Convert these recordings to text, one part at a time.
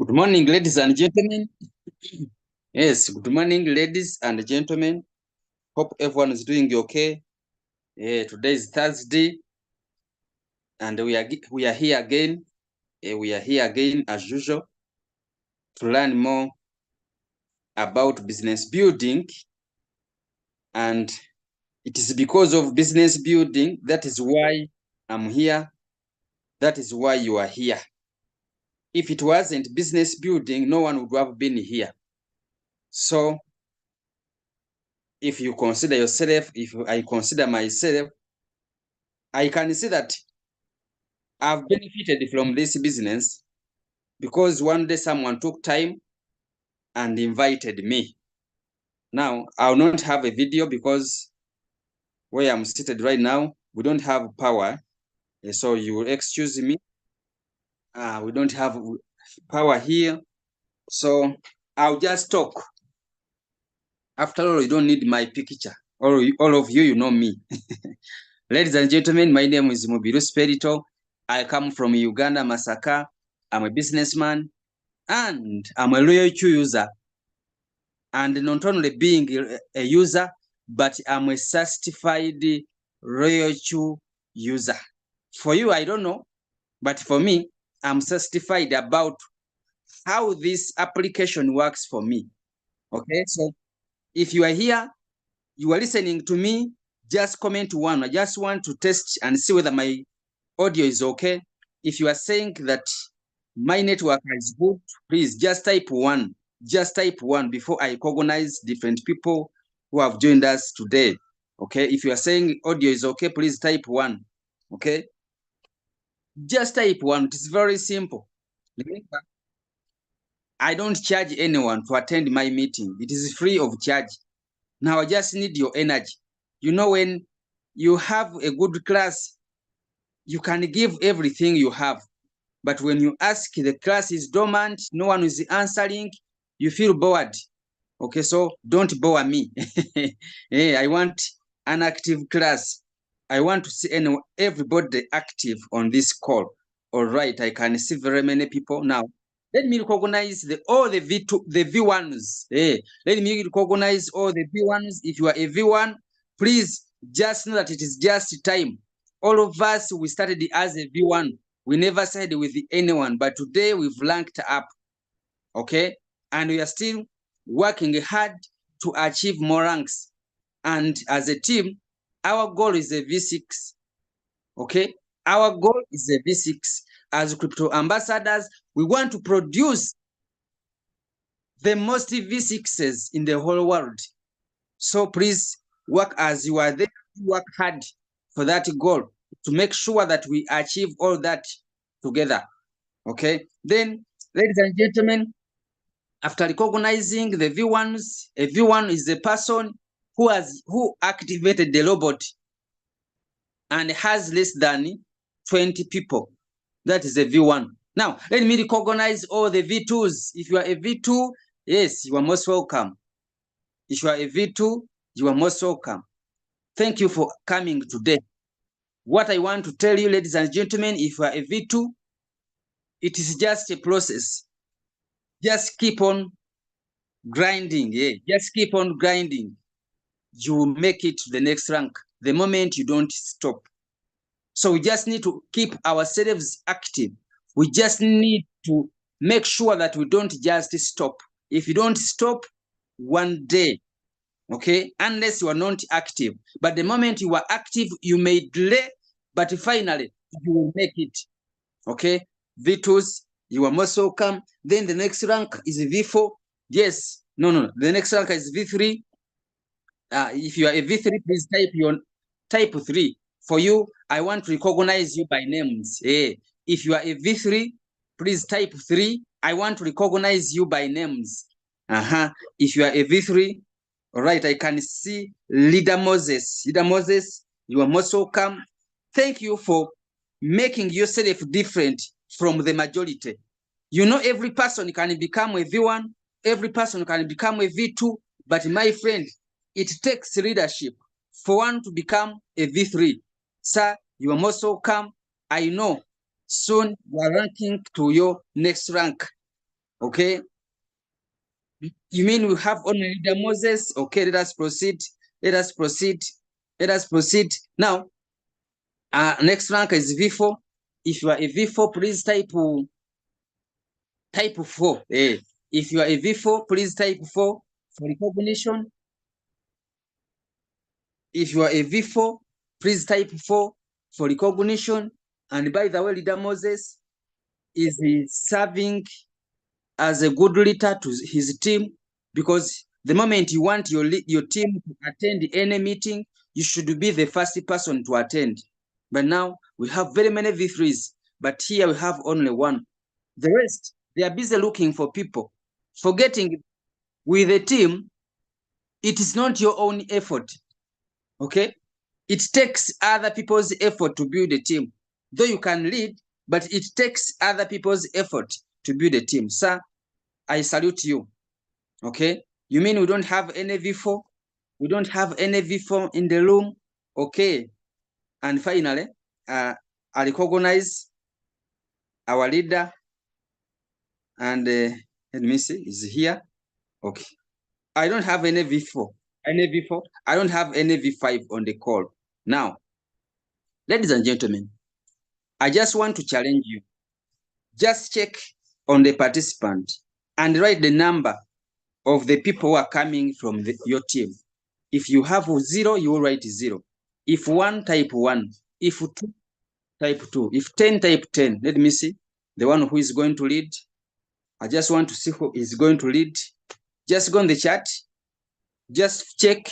Good morning, ladies and gentlemen. Yes, good morning, ladies and gentlemen. Hope everyone is doing okay. Today is Thursday, and we are here again. We are here again as usual to learn more about business building, and it is because of business building that is why I'm here. That is why you are here. If it wasn't business building, no one would have been here. So if you consider yourself, if I consider myself, I can see that I've benefited from this business because one day someone took time and invited me. Now, I'll not have a video because where I'm seated right now, we don't have power. So you will excuse me. We don't have power here. So I'll just talk. After all, you don't need my picture. All of you, you know me. Ladies and gentlemen, my name is Mubiru Spirito. I come from Uganda, Masaka. I'm a businessman and I'm a loyal user. And not only being a user, but I'm a certified Royal Chew user. For you, I don't know, but for me, I'm certified about how this application works for me. Okay, so if you are here, you are listening to me, just comment one. I just want to test and see whether my audio is okay. If you are saying that my network is good, please just type one. Just type one before I recognize different people who have joined us today. Okay, if you are saying audio is okay, please type one. Okay, just type one. It is very simple. Remember, I don't charge anyone to attend my meeting. It is free of charge. Now I just need your energy. You know, when you have a good class, you can give everything you have. But when you ask, the class is dormant, no one is answering, you feel bored. Okay, so don't bore me. I want an active class. I want to see everybody active on this call. All right, I can see very many people now. Let me recognize all the V1s. Let me recognize all the V1s. If you are a V1, please just know that it is just time. All of us, we started as a V1. We never started with anyone, but today we've ranked up. Okay, and we are still working hard to achieve more ranks. And as a team, our goal is a V6. Okay, our goal is a V6. As crypto ambassadors, we want to produce the most V6s in the whole world. So please work as you are there, work hard for that goal to make sure that we achieve all that together. Okay, then, ladies and gentlemen, after recognizing the V1s, a V1 is a person who activated the robot and has less than 20 people. That is a V1. Now, let me recognize all the V2s. If you are a V2, yes, you are most welcome. If you are a V2, you are most welcome. Thank you for coming today. What I want to tell you, ladies and gentlemen, if you are a V2, it is just a process. Just keep on grinding. Just keep on grinding. You will make it to the next rank the moment you don't stop. So we just need to keep ourselves active. We just need to make sure that we don't just stop. If you don't stop one day, okay, unless you are not active, but the moment you are active, you may delay, but finally you will make it. Okay, V2s, you are most welcome. Then the next rank is V4. Yes, no, the next rank is V3. If you are a V3, please type 3. For you, I want to recognize you by names. If you are a V3, please type 3. I want to recognize you by names. If you are a V3, all right, I can see Leader Moses. Leader Moses, you are most welcome. Thank you for making yourself different from the majority. You know, every person can become a V1, every person can become a V2, but my friend, it takes leadership for one to become a V3. Sir, you are most welcome. I know soon you are ranking to your next rank. Okay. You mean we have only leader Moses? Okay, let us proceed. Let us proceed. Let us proceed. Now, next rank is V4. If you are a V4, please type 4. If you are a V4, please type 4 for recognition. If you are a V4, please type 4 for recognition. And by the way, leader Moses is serving as a good leader to his team, because the moment you want your team to attend any meeting, you should be the first person to attend. But now we have very many V3s, but here we have only one. The rest, they are busy looking for people, forgetting with a team, it is not your own effort. Okay? It takes other people's effort to build a team. Though you can lead, but it takes other people's effort to build a team. Sir, I salute you. Okay? You mean we don't have any V4? We don't have any V4 in the room? Okay. And finally, I recognize our leader, and let me see, is here. Okay. I don't have any V4. Any V4? I don't have any V5 on the call. Now, ladies and gentlemen, I just want to challenge you. Just check on the participant and write the number of the people who are coming from your team. If you have 0, you will write 0. If 1, type 1. If 2, type 2. If 10, type 10. Let me see. The one who is going to lead. I just want to see who is going to lead. Just go on the chat. Just check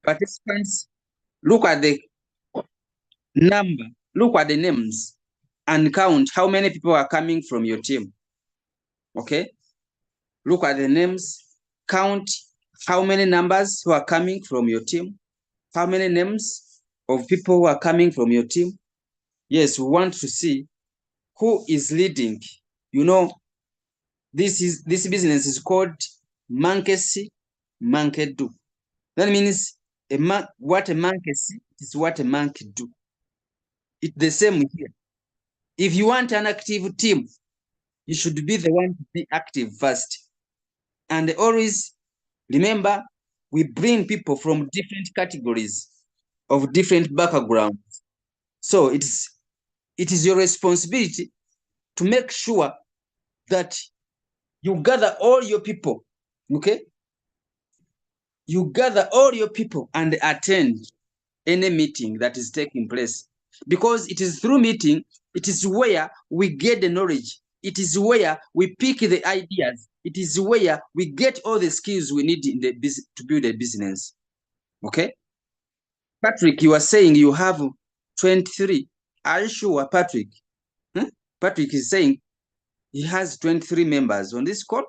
participants. Look at the number. Look at the names and count how many people are coming from your team. Okay? Look at the names. Count how many numbers who are coming from your team. How many names of people who are coming from your team. Yes, we want to see who is leading. You know, this business is called monkey see, monkey do. That means what a monkey see is what a monkey do. It's the same here. If you want an active team, you should be the one to be active first. And always remember, we bring people from different categories of different backgrounds. So it is your responsibility to make sure that you gather all your people, okay? You gather all your people and attend any meeting that is taking place. Because it is through meeting, it is where we get the knowledge. It is where we pick the ideas. It is where we get all the skills we need in the to build a business. Okay? Patrick, you are saying you have 23. Are you sure, Patrick? Patrick is saying he has 23 members on this call.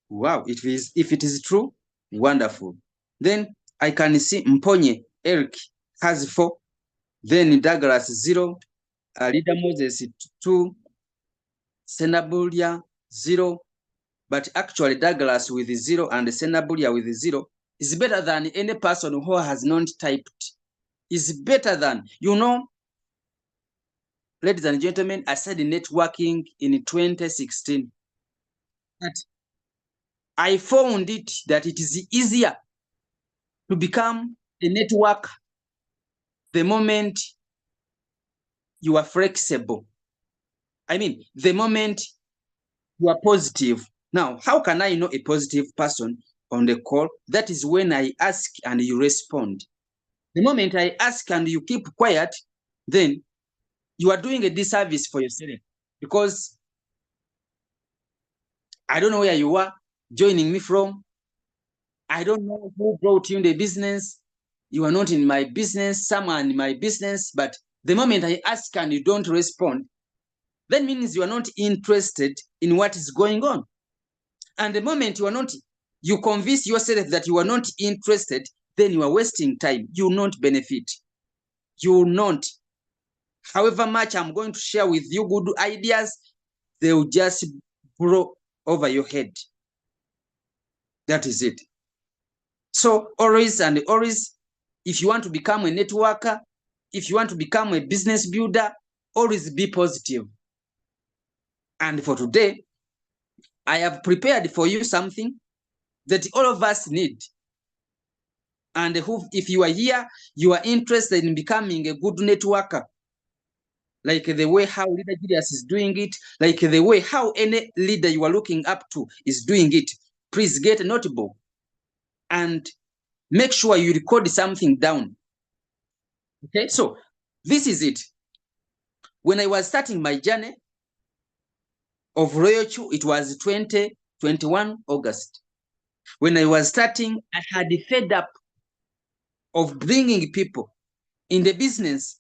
Wow, if it is true, wonderful. Then I can see Mponye Eric has 4. Then Douglas 0. Leader Moses 2. Senabulia 0. But actually Douglas with 0 and Senabulia with 0 is better than any person who has not typed. Is better than, you know, ladies and gentlemen, I started networking in 2016. But I found that it is easier to become a network the moment you are flexible. I mean, the moment you are positive. Now, how can I know a positive person on the call? That is when I ask and you respond. The moment I ask and you keep quiet, then you are doing a disservice for yourself, because I don't know where you are joining me from. I don't know who brought you in the business. You are not in my business, someone in my business, but the moment I ask and you don't respond, that means you are not interested in what is going on. And the moment you convince yourself that you are not interested, then you are wasting time. You will not benefit. You will not. However much I'm going to share with you good ideas, they will just blow over your head. That is it. So always and always, if you want to become a networker, if you want to become a business builder, always be positive. And for today, I have prepared for you something that all of us need. And if you are here, you are interested in becoming a good networker, like the way how Leader Julius is doing it, like the way how any leader you are looking up to is doing it, please get a notebook and make sure you record something down. Okay, so this is it. When I was starting my journey of Royal Chu, it was 2021 August. When I was starting, I had fed up of bringing people in the business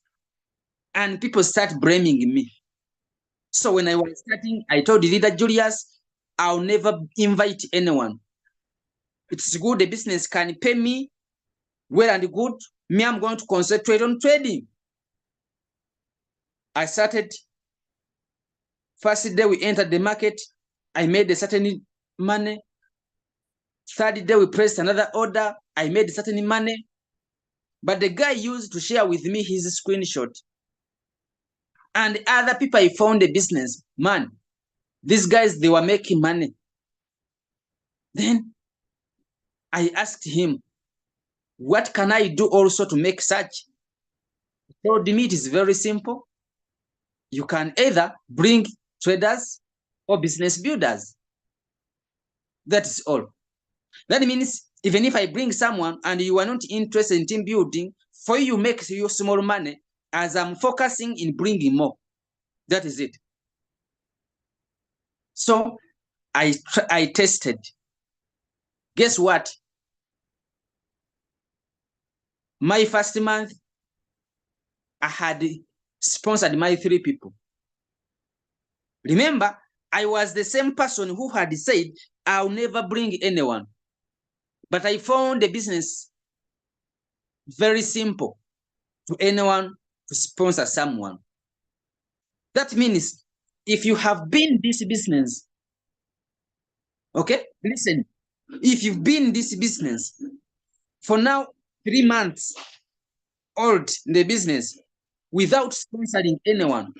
and people start blaming me. So when I was starting, I told Leader Julius, I'll never invite anyone. It's good, the business can pay me well and good. Me, I'm going to concentrate on trading. I started, first day we entered the market, I made a certain money. Third day we pressed another order, I made a certain money. But the guy used to share with me his screenshot. And other people I found a business, man, these guys, they were making money. Then I asked him, what can I do also to make such? He told me it is very simple. You can either bring traders or business builders. That is all. That means even if I bring someone and you are not interested in team building, for you make your small money as I'm focusing in bringing more. That is it. So I tested. Guess what? My first month, I had sponsored my 3 people. Remember, I was the same person who had said, I'll never bring anyone. But I found the business very simple to anyone to sponsor someone. That means if you have been this business, okay, listen, if you've been this business for now 3 months old in the business without sponsoring anyone,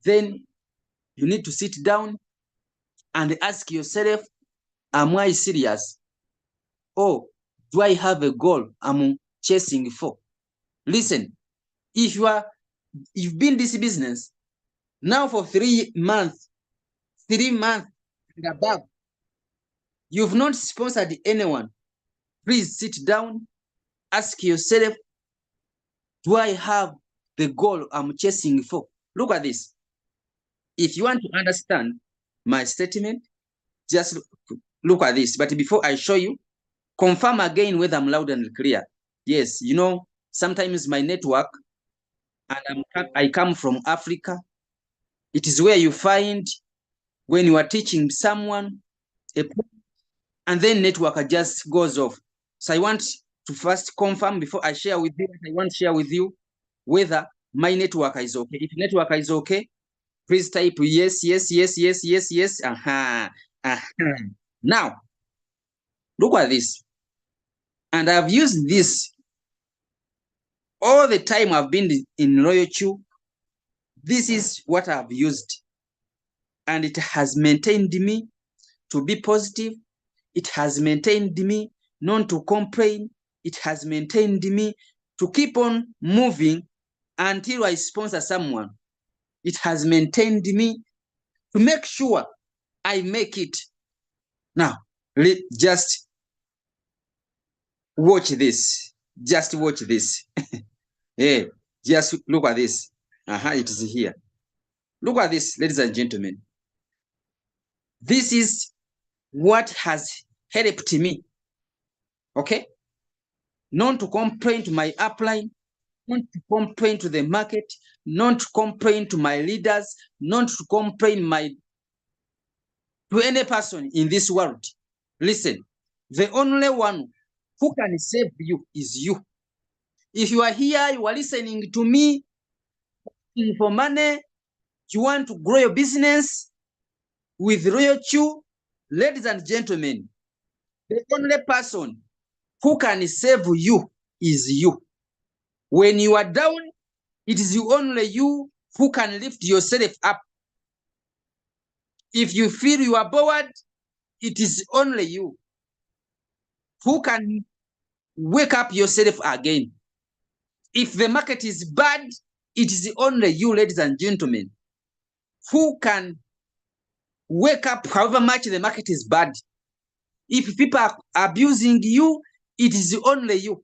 then you need to sit down and ask yourself, am I serious? Or do I have a goal I'm chasing for? Listen, if you've been this business now for 3 months and above, you've not sponsored anyone, please sit down, ask yourself, do I have the goal I'm chasing for? Look at this. If you want to understand my statement, just look at this. But before I show you, confirm again whether I'm loud and clear. Yes, you know, sometimes my network, and I come from Africa. It is where you find when you are teaching someone, and then network just goes off. So I want to first confirm before I share with you what I want to share with you, whether my network is okay. If network is okay, please type yes, yes, yes, yes, yes, yes. Now, look at this. And I've used this all the time I've been in Royal Chu. This is what I've used. And it has maintained me to be positive. It has maintained me not to complain. It has maintained me to keep on moving until I sponsor someone. It has maintained me to make sure I make it. Now, just watch this. Just watch this. Hey, just look at this. It is here. Look at this, ladies and gentlemen. This is what has helped me. Okay? Not to complain to my upline, not to complain to the market, not to complain to my leaders, not to complain to any person in this world. Listen, the only one who can save you is you. If you are here, you are listening to me for money, you want to grow your business with Royal Chu, ladies and gentlemen, the only person who can save you is you. When you are down, it is only you who can lift yourself up. If you feel you are bored, it is only you who can wake up yourself again. If the market is bad, it is only you, ladies and gentlemen, who can wake up however much the market is bad. If people are abusing you, it is only you,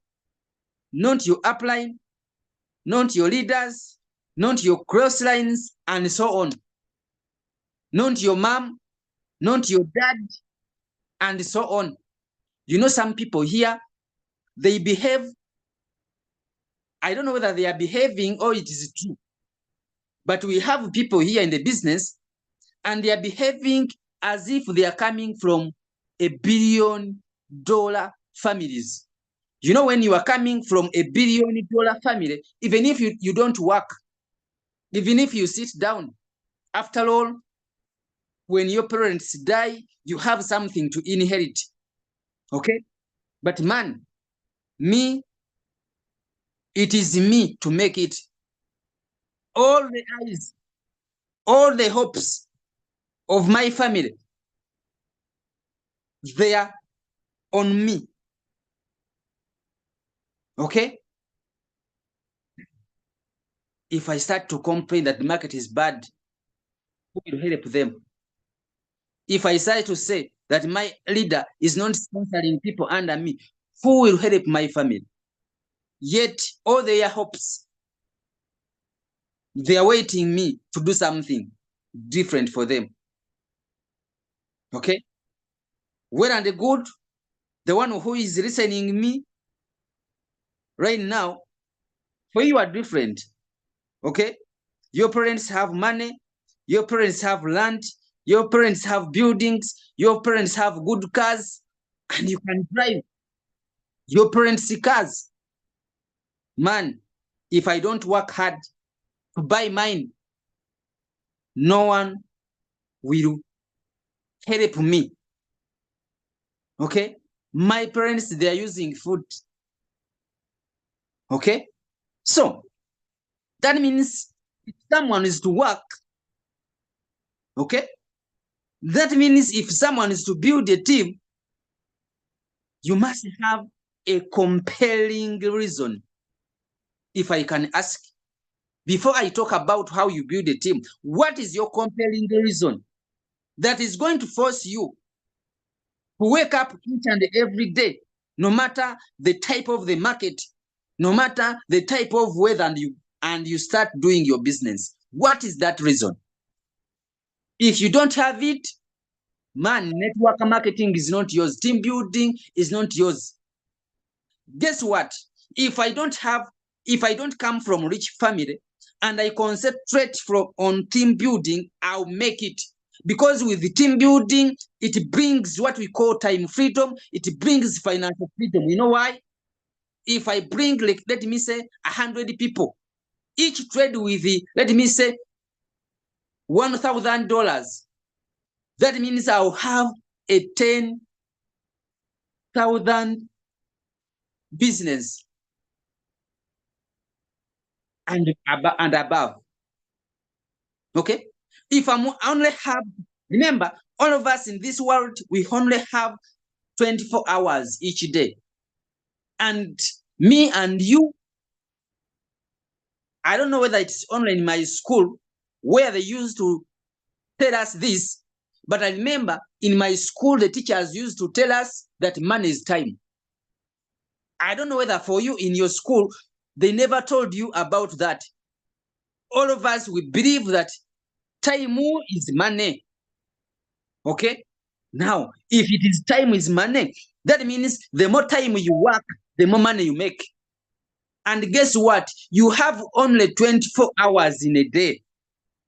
not your upline, not your leaders, not your cross lines, and so on. Not your mom, not your dad, and so on. You know, some people here, they behave, I don't know whether they are behaving or it is true, but we have people here in the business and they are behaving as if they are coming from $1 billion families. You know, when you are coming from $1 billion family, even if you don't work, even if you sit down, after all, when your parents die, you have something to inherit. Okay? But man, me, it is me to make it. All the eyes, all the hopes of my family, they are on me. Okay? If I start to complain that the market is bad, who will help them? If I start to say that my leader is not sponsoring people under me, who will help my family? Yet all their hopes, they are waiting me to do something different for them. Okay? Well and good, the one who is listening me right now, for you are different. Okay? Your parents have money, your parents have land, your parents have buildings, your parents have good cars, and you can drive your parents' cars. Man, if I don't work hard to buy mine, no one will help me. Okay? My parents, they are using food. Okay? So, that means if someone is to work, okay? That means if someone is to build a team, you must have a compelling reason. If I can ask, before I talk about how you build a team, what is your compelling reason that is going to force you to wake up each and every day, no matter the type of the market, no matter the type of weather, and you start doing your business? What is that reason? If you don't have it, man, network marketing is not yours. Team building is not yours. Guess what? If I don't come from rich family and I concentrate on team building, I'll make it. Because with the team building, it brings what we call time freedom. It brings financial freedom. You know why? If I bring, like, let me say, 100 people, each trade with let me say, $1,000. That means I'll have a 10,000 business and above. Okay? If I only have, remember, all of us in this world, we only have 24 hours each day. And me and you, I don't know whether it's only in my school where they used to tell us this, but I remember in my school, the teachers used to tell us that money is time. I don't know whether for you in your school, they never told you about that. All of us, we believe that time is money. Okay? Now, if it is time is money, that means the more time you work, the more money you make. And guess what? You have only 24 hours in a day.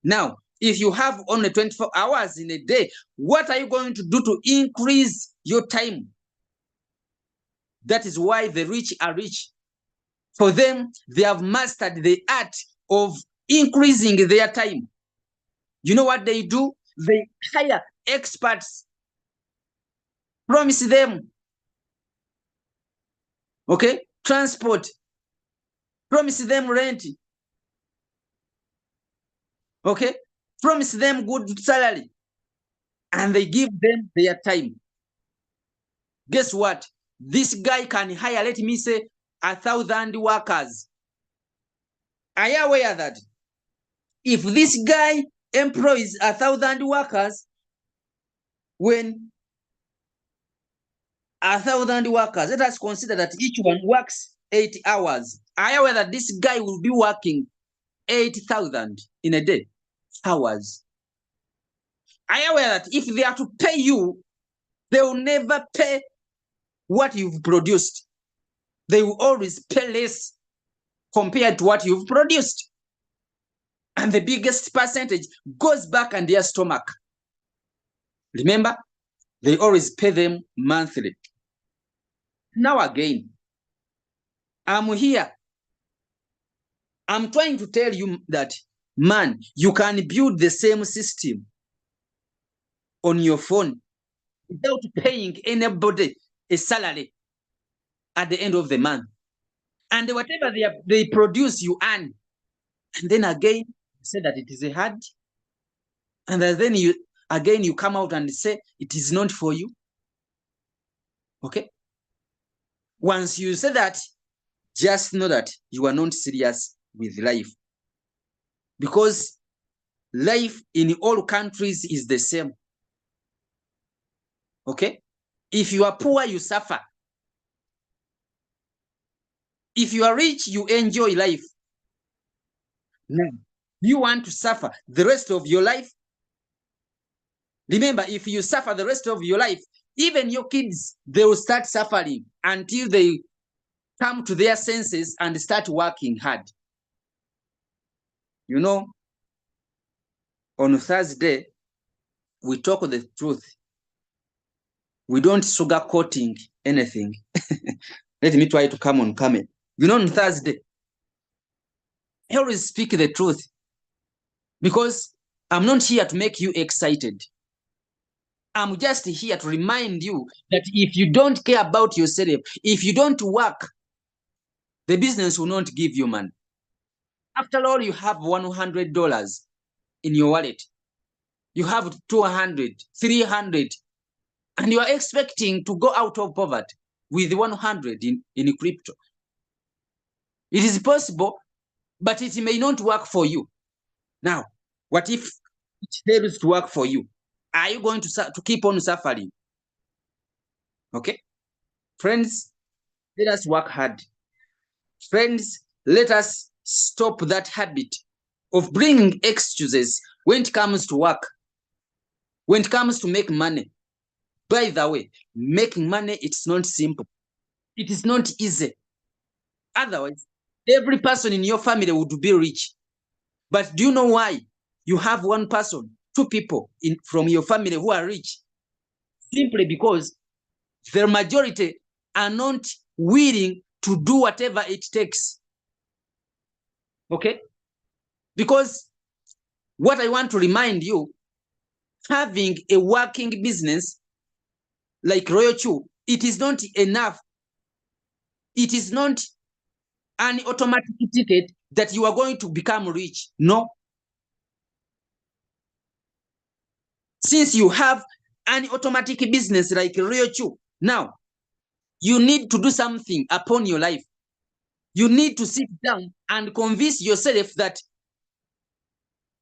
Now, if you have only 24 hours in a day, what are you going to do to increase your time? That is why the rich are rich. For them, they have mastered the art of increasing their time. You know what they do? They hire experts, promise them, okay, transport, promise them rent, okay, promise them good salary, and they give them their time. Guess what? This guy can hire, let me say, 1,000 workers. Are you aware that if this guy employs 1,000 workers, when 1,000 workers, let us consider that each one works 8 hours. Are you aware that this guy will be working 8,000 in a day hours? Are you aware that if they are to pay you, they will never pay what you've produced? They will always pay less compared to what you've produced. And the biggest percentage goes back on their stomach. Remember, they always pay them monthly. Now again, I'm here. I'm trying to tell you that, man, you can build the same system on your phone without paying anybody a salary at the end of the month. And whatever they produce, you earn. And then again, you say that it is hard. And then you come out and say it is not for you. Okay? Once you say that, just know that you are not serious with life. Because life in all countries is the same. Okay? If you are poor, you suffer. If you are rich, you enjoy life. Now, you want to suffer the rest of your life? Remember, if you suffer the rest of your life, even your kids, they will start suffering until they come to their senses and start working hard. You know, on Thursday, we talk the truth. We don't sugarcoating anything. Let me try to come on comment. You know, on Thursday, I always speak the truth because I'm not here to make you excited. I'm just here to remind you that if you don't care about yourself, if you don't work, the business will not give you money. After all, you have $100 in your wallet. You have 200, 300, and you are expecting to go out of poverty with 100 in crypto. It is possible, but it may not work for you. Now, what if it fails to work for you? Are you going to keep on suffering? Okay? Friends, let us work hard. Friends, let us stop that habit of bringing excuses when it comes to work, when it comes to make money. By the way, making money, it's not simple. It is not easy. Otherwise, every person in your family would be rich. But do you know why you have one person, two people from your family who are rich? Simply because the majority are not willing to do whatever it takes. Okay? Because what I want to remind you, having a working business like Royal Chew, it is not enough. It is not an automatic ticket that you are going to become rich. No. Since you have an automatic business like Royal Chew, now you need to do something upon your life. You need to sit down and convince yourself that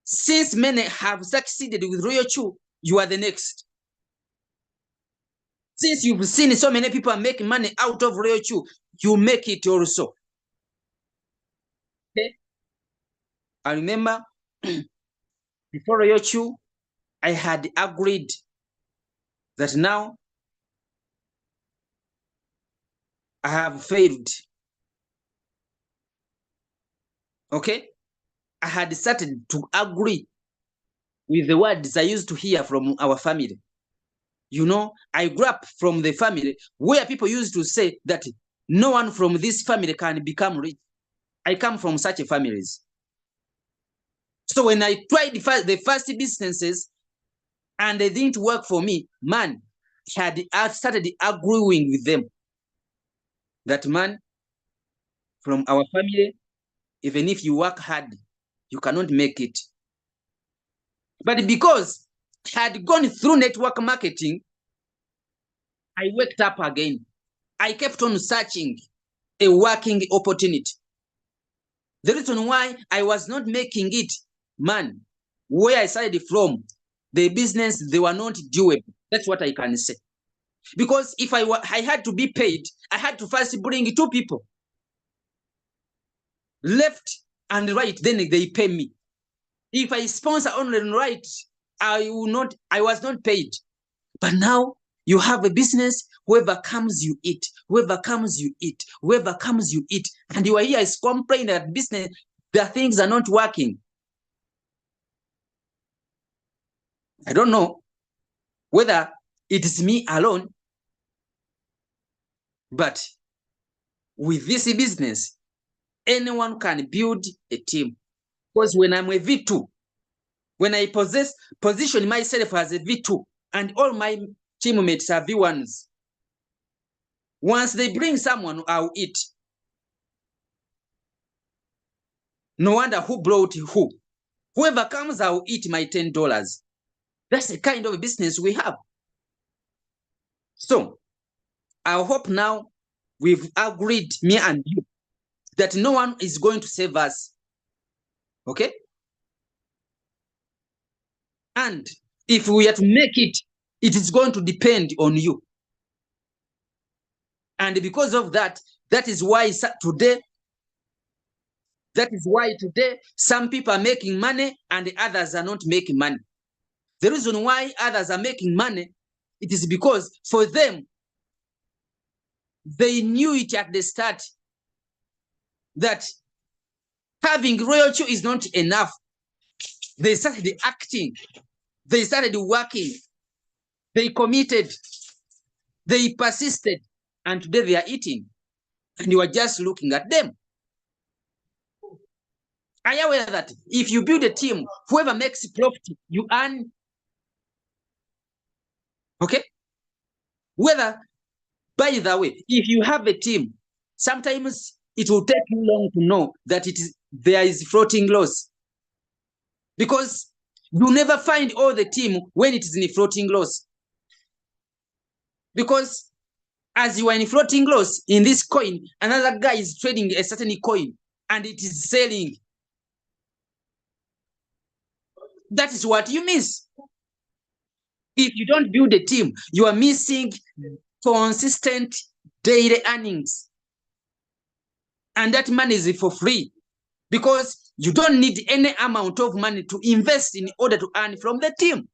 since many have succeeded with Royal Chew, you are the next. Since you've seen so many people are making money out of Royal Chew, you make it also. Okay? I remember before Royal Chew, I had agreed that now I have failed. Okay? I had started to agree with the words I used to hear from our family. You know, I grew up from the family where people used to say that no one from this family can become rich. I come from such families. So when I tried the first businesses and they didn't work for me, man, I started agreeing with them that, man, from our family, even if you work hard, you cannot make it. But because had gone through network marketing, I waked up again. I kept on searching a working opportunity. The reason why I was not making it, man, where I started from, the business, they were not doable. That's what I can say. Because if I had to be paid, I had to first bring 2 people. Left and right, then they pay me. If I sponsor only right, I was not paid. But now you have a business, whoever comes, you eat. Whoever comes, you eat. Whoever comes, you eat. And you are here is complaining that business, the things are not working. I don't know whether it is me alone, but with this business, anyone can build a team. Because when I'm a V2, when I position myself as a V2, and all my teammates are V1s, once they bring someone, I'll eat. No wonder who brought who. Whoever comes, I'll eat my $10. That's the kind of business we have. So I hope now we've agreed, me and you, that no one is going to save us. Okay? And if we are to make it, it is going to depend on you. And because of that, that is why today some people are making money and the others are not making money. The reason why others are making money, it is because for them, they knew it at the start that having royalty is not enough. They started acting. They started working. They committed. They persisted. And today they are eating. And you are just looking at them. Are you aware that if you build a team, whoever makes profit, you earn? Okay? Whether, by the way, if you have a team, sometimes it will take you long to know that there is floating loss. Because you never find all the team when it is in floating loss. Because as you are in floating loss in this coin, another guy is trading a certain coin and it is selling. That is what you miss. If you don't build a team, you are missing consistent daily earnings. And that money is for free because you don't need any amount of money to invest in order to earn from the team.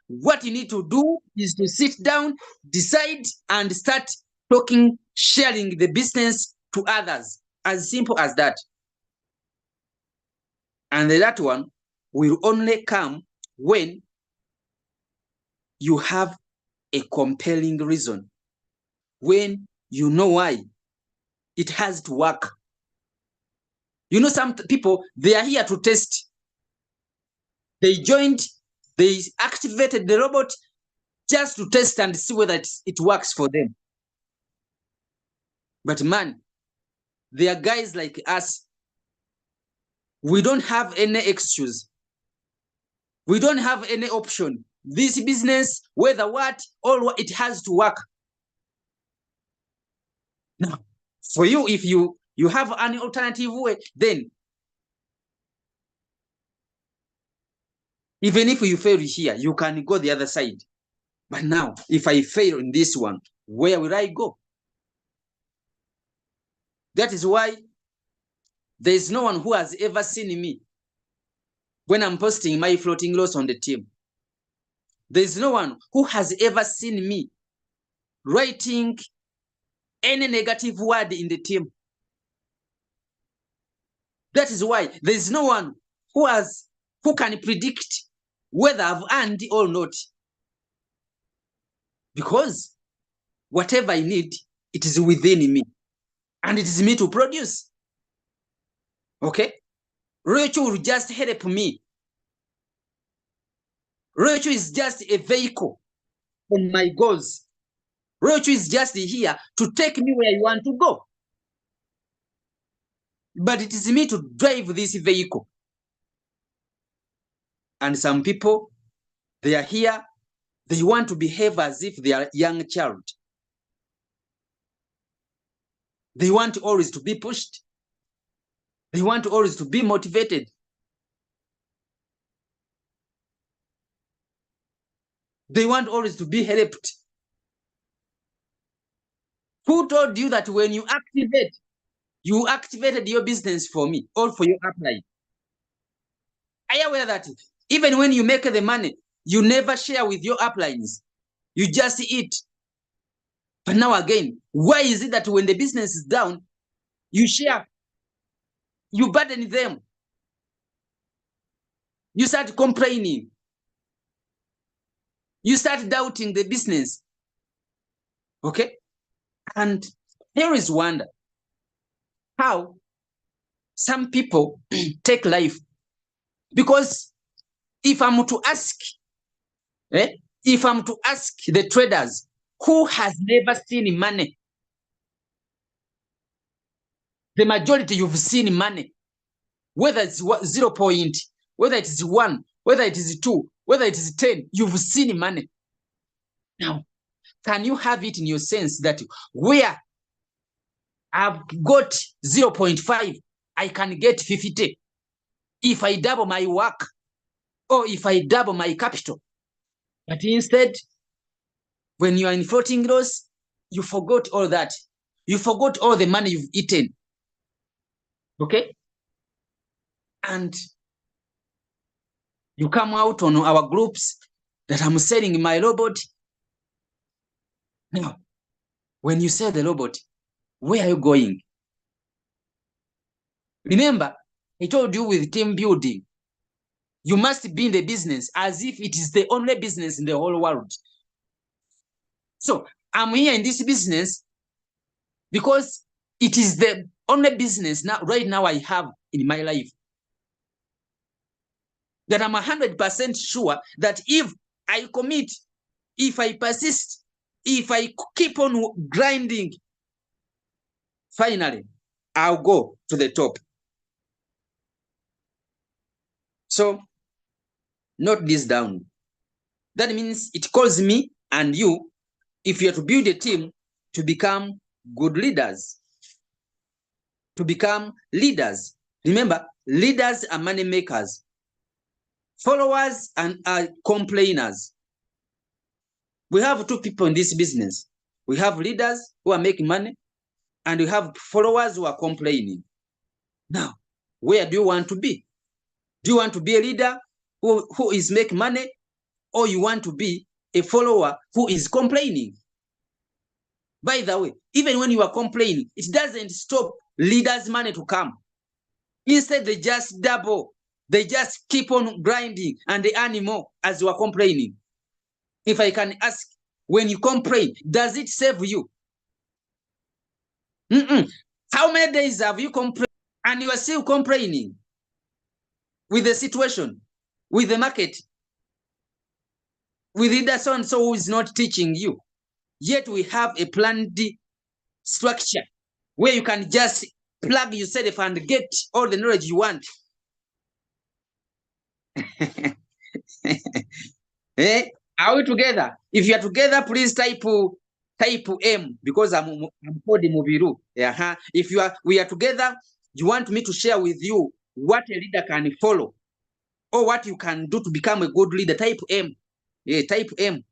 What you need to do is to sit down, decide, and start talking, sharing the business to others. As simple as that. And that one will only come when you have a compelling reason, when you know why it has to work. You know, some people, they are here to test. They activated the robot just to test and see whether it works for them. But man, there are guys like us. We don't have any excuse. We don't have any option. This business, whether what, all what, it has to work. Now, for you, if you have an alternative way, then even if you fail here, you can go the other side. But now, if I fail in this one, where will I go? That is why there is no one who has ever seen me when I'm posting my floating loss on the team. There is no one who has ever seen me writing any negative word in the team. That is why there is no one who can predict whether I've earned or not. Because whatever I need, it is within me. And it is me to produce. Okay? Rachel will just help me. Rachel is just a vehicle on my goals. Rachel is just here to take me where I want to go. But it is me to drive this vehicle. And some people, they are here, they want to behave as if they are a young child. They want always to be pushed. They want always to be motivated. They want always to be helped. Who told you that when you activated your business for me or for your upline? Are you aware that even when you make the money, you never share with your uplines? You just eat. But now again, why is it that when the business is down, you share? You burden them. You start complaining. You start doubting the business. Okay? And here is wonder how some people take life. Because if I'm to ask the traders who has never seen money, the majority you've seen money, whether it's 0 point, whether it is 1, whether it is 2, whether it is 10, you've seen money. Now, can you have it in your sense that where I've got 0.5, I can get 50 if I double my work or if I double my capital? But instead, when you are in floating loss, you forgot all that. You forgot all the money you've eaten. Okay? And you come out on our groups that I'm selling my robot. Now, when you sell the robot, where are you going? Remember, I told you with team building, you must be in the business as if it is the only business in the whole world. So I'm here in this business because it is the only business right now I have in my life. That I'm 100% sure that if I commit, if I persist, if I keep on grinding, finally, I'll go to the top. So, note this down. That means it calls me and you, if you're to build a team, to become good leaders. To become leaders. Remember, leaders are money makers. Followers are complainers. We have two people in this business. We have leaders who are making money, and we have followers who are complaining. Now, where do you want to be? Do you want to be a leader who is making money, or you want to be a follower who is complaining? By the way, even when you are complaining, it doesn't stop leaders' money to come. Instead, they just double. They just keep on grinding and they earn more as you are complaining. If I can ask, when you complain, does it save you? How many days have you complained and you are still complaining with the situation, with the market, with either so and so who is not teaching you? Yet we have a planned structure where you can just plug yourself and get all the knowledge you want. Are we together? If you are together, please type M, because I'm called Mubiru. If we are together, you want me to share with you what a leader can follow or what you can do to become a good leader, type M. Type M.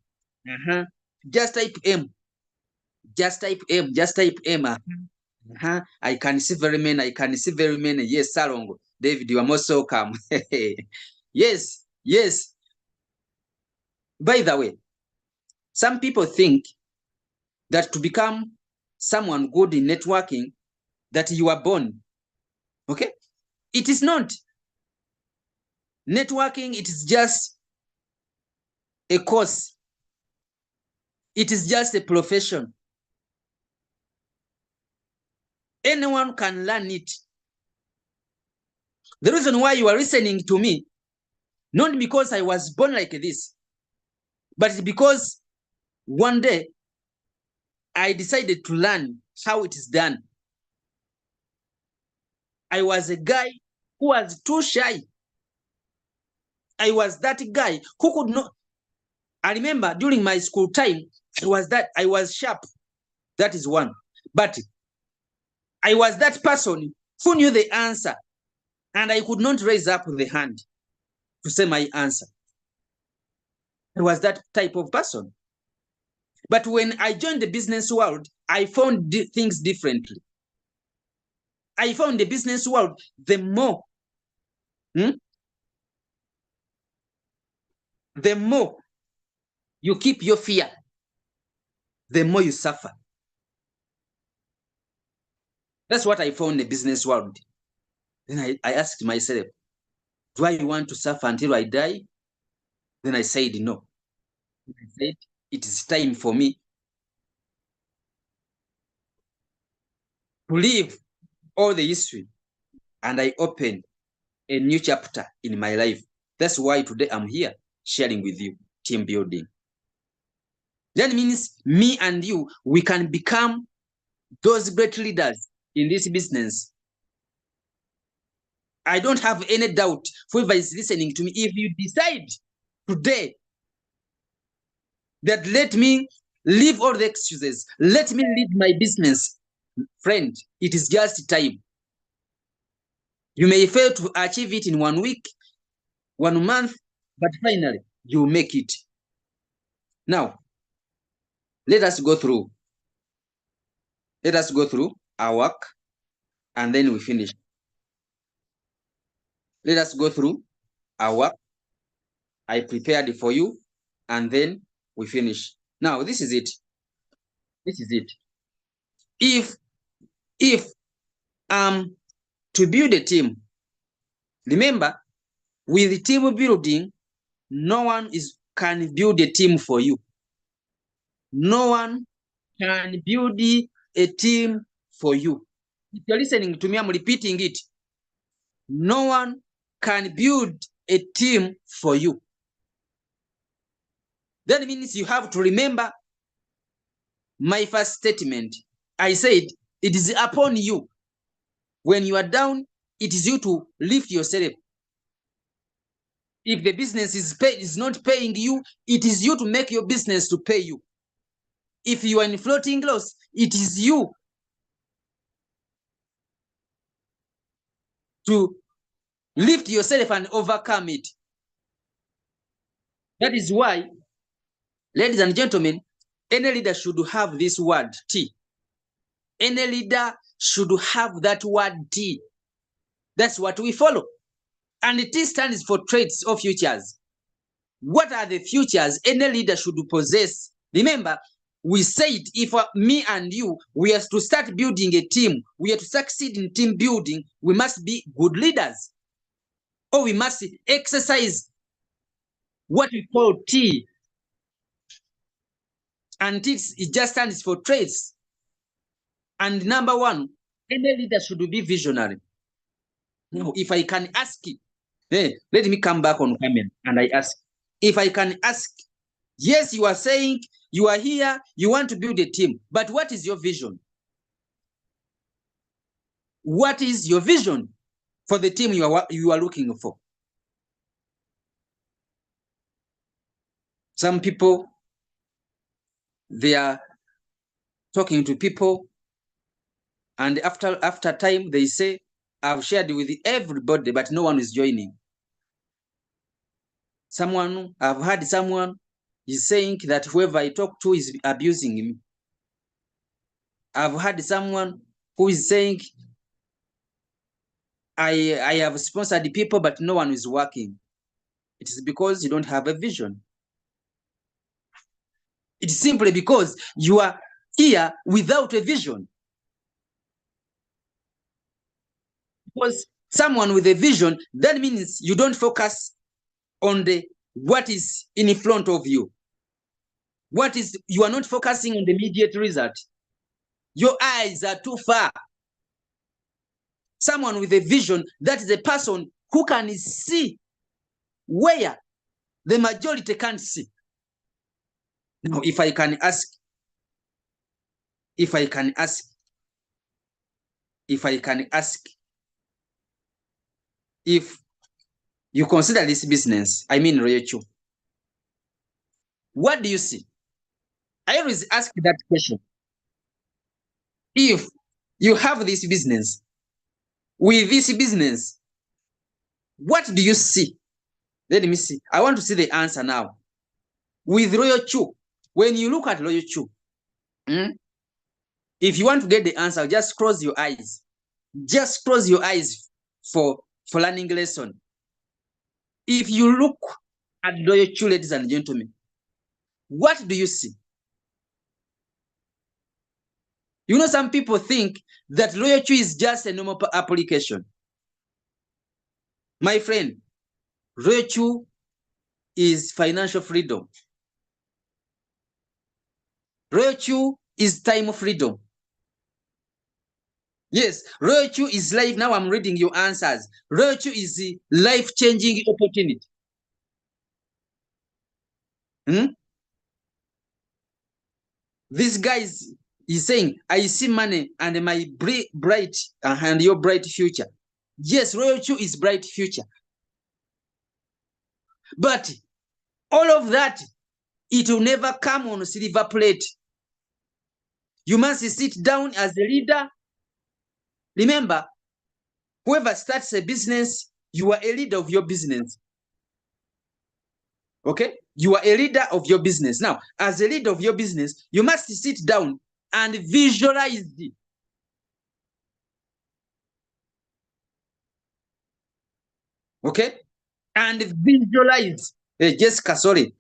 Just type M. Just type M. Just type M. I can see very many. I can see very many. Yes, Salongo. David, you are most welcome. Yes, yes. By the way, some people think that to become someone good in networking, that you are born. Okay? It is not. Networking, it is just a course. It is just a profession. Anyone can learn it. The reason why you are listening to me, not because I was born like this, but because one day I decided to learn how it is done. I was a guy who was too shy. I was that guy who could not. I remember during my school time, I was sharp. That is one. But I was that person who knew the answer, and I could not raise up the hand to say my answer. I was that type of person. But when I joined the business world, I found things differently. I found the business world, the more you keep your fear, the more you suffer. That's what I found in the business world. Then I asked myself, do I want to suffer until I die? Then I said no. I said, it is time for me to leave all the history, and I open a new chapter in my life. That's why today I'm here sharing with you team building. That means me and you, we can become those great leaders in this business. I don't have any doubt, whoever is listening to me, if you decide today that let me leave all the excuses, let me lead my business, friend, it is just time. You may fail to achieve it in 1 week, 1 month, but finally you make it. Now, let us go through our work, and then we finish. Let us go through our work. I prepared for you, and then we finish. Now, this is it. If to build a team, remember, with team building, no one can build a team for you. No one can build a team for you. If you're listening to me, I'm repeating it. No one can build a team for you. That means you have to remember my first statement. I said, it is upon you. When you are down, it is you to lift yourself. If the business is not paying you, it is you to make your business to pay you. If you are in floating loss, it is you to lift yourself and overcome it. That is why, ladies and gentlemen, any leader should have this word, T. Any leader should have that word, T. That's what we follow. And T stands for traits or futures. What are the futures any leader should possess? Remember, we said if me and you, we are to start building a team, we are to succeed in team building, we must be good leaders. Or we must exercise what we call T. And it just stands for traits. And number one, any leader should be visionary. Now, if I can ask you, let me come back on camera and I ask, if I can ask, yes, you are saying you are here, you want to build a team, but what is your vision? What is your vision for the team you are looking for? Some people, they are talking to people, and after time, they say, I've shared with everybody, but no one is joining. I've heard someone is saying that whoever I talk to is abusing me. I've heard someone who is saying, I have sponsored people, but no one is working. It is because you don't have a vision. It's simply because you are here without a vision. Because someone with a vision, that means you don't focus on what is in front of you. You are not focusing on the immediate result. Your eyes are too far. Someone with a vision, that is a person who can see where the majority can't see. Now, if I can ask, if you consider this business, I mean Ryochu, what do you see? I always ask that question. If you have this business, with this business, what do you see? Let me see. I want to see the answer now. With Ryochu, when you look at Ryochu, if you want to get the answer, just close your eyes. Just close your eyes for learning lesson. If you look at Ryochu, ladies and gentlemen, what do you see? You know, some people think that Ryochu is just a normal application. My friend, Ryochu is financial freedom. Ryochu is time freedom. Yes, Ryochu is life. Now I'm reading your answers. Ryochu is the life-changing opportunity. This guy is saying, I see money and my bright and your bright future. Yes, Ryochu is bright future. But all of that, it will never come on a silver plate. You must sit down as a leader. Remember, whoever starts a business, you are a leader of your business. Okay? You are a leader of your business. Now, as a leader of your business, you must sit down and visualize it. Okay? And visualize. Hey, Jessica, sorry.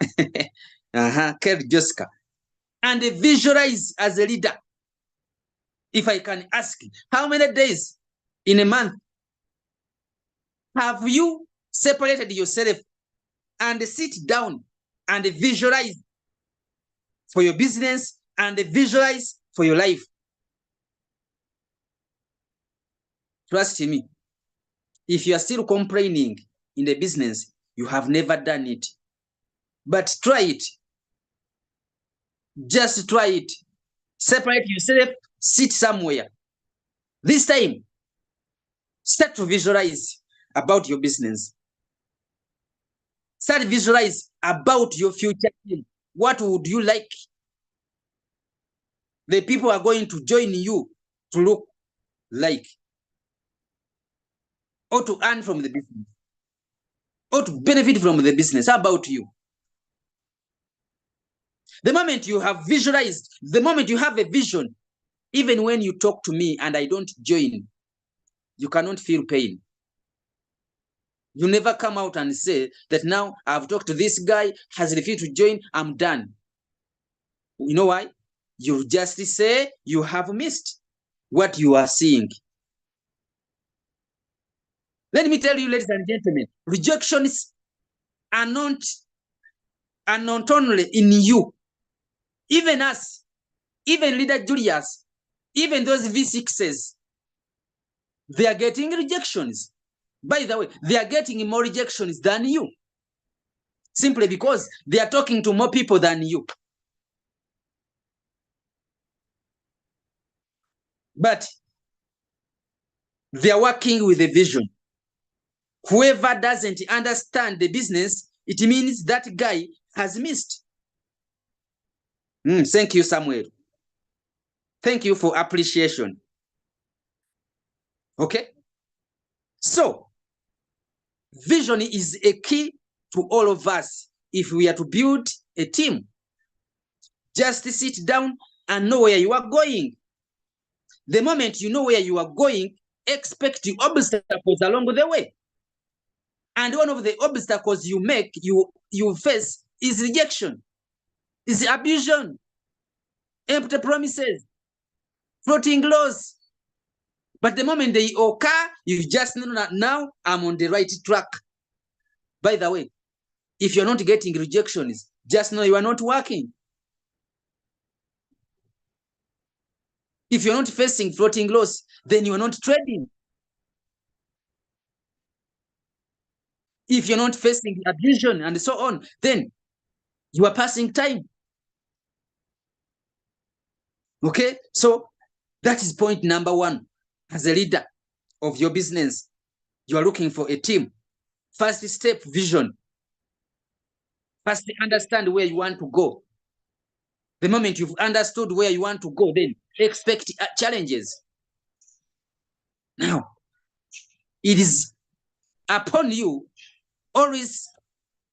Kelly Jessica. And visualize as a leader. If I can ask, how many days in a month have you separated yourself and sit down and visualize for your business and visualize for your life? Trust me. If you are still complaining in the business, you have never done it. But try it. Just try it. Separate yourself, sit somewhere. This time, start to visualize about your business. Start to visualize about your future. What would you like the people are going to join you to look like? Or to earn from the business? Or to benefit from the business? How about you? The moment you have visualized, the moment you have a vision, even when you talk to me and I don't join, you cannot feel pain. You never come out and say that now I've talked to this guy, has refused to join, I'm done. You know why? You just say you have missed what you are seeing. Let me tell you, ladies and gentlemen, rejections are not only in you. Even us, even Leader Julius, even those V6s, they are getting rejections. By the way, they are getting more rejections than you. Simply because they are talking to more people than you. But they are working with a vision. Whoever doesn't understand the business, it means that guy has missed. Thank you, Samuel. Thank you for appreciation. Okay? So, vision is a key to all of us if we are to build a team. Just sit down and know where you are going. The moment you know where you are going, expect the obstacles along the way. And one of the obstacles you face is rejection, is abusion, empty promises, floating laws. But the moment they occur, you just know that now I'm on the right track. By the way, if you're not getting rejections, just know you are not working. If you're not facing floating laws, then you are not trading. If you're not facing abusion and so on, then you are passing time. Okay, so that is point number one. As a leader of your business, you are looking for a team. First step, vision. First, understand where you want to go. The moment you've understood where you want to go, then expect challenges. Now, it is upon you always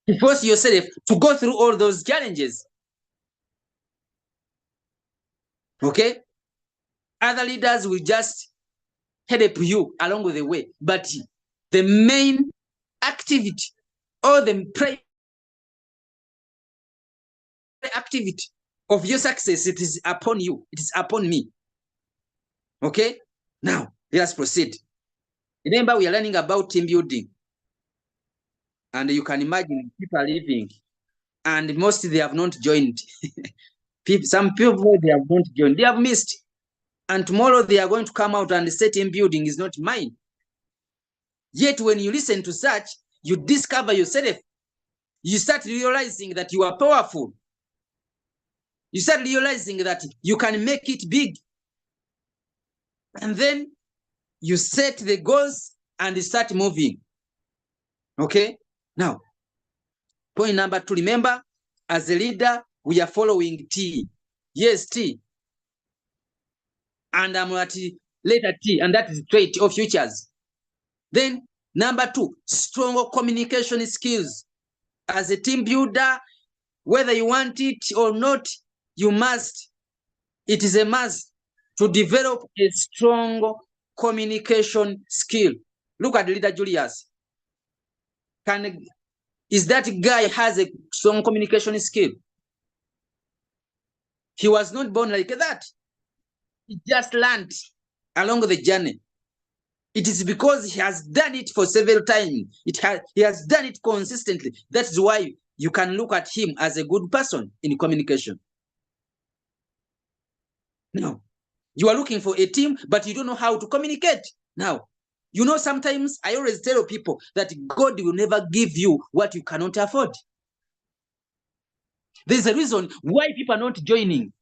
to force yourself to go through all those challenges. Okay? Other leaders will just help you along the way, but the main activity or the activity of your success, it is upon you. It is upon me. Okay? Now, let us proceed. Remember, we are learning about team building. And you can imagine people are leaving, and most they have not joined. Some people, they have not joined. They have missed. And tomorrow they are going to come out and say team building is not mine. Yet when you listen to such, you discover yourself. You start realizing that you are powerful. You start realizing that you can make it big. And then you set the goals and you start moving. Okay? Now, point number 2, remember, as a leader, we are following T. Yes, T. And I'm at letter T, and that is trait of futures. Then, number 2, strong communication skills. As a team builder, whether you want it or not, you must. It is a must to develop a strong communication skill. Look at leader Julius. Is that guy has a strong communication skill? He was not born like that. He just learned along the journey. It is because he has done it for several times. He has done it consistently. That's why you can look at him as a good person in communication. Now, you are looking for a team, but you don't know how to communicate. Now, you know, sometimes I always tell people that God will never give you what you cannot afford. There's a reason why people are not joining.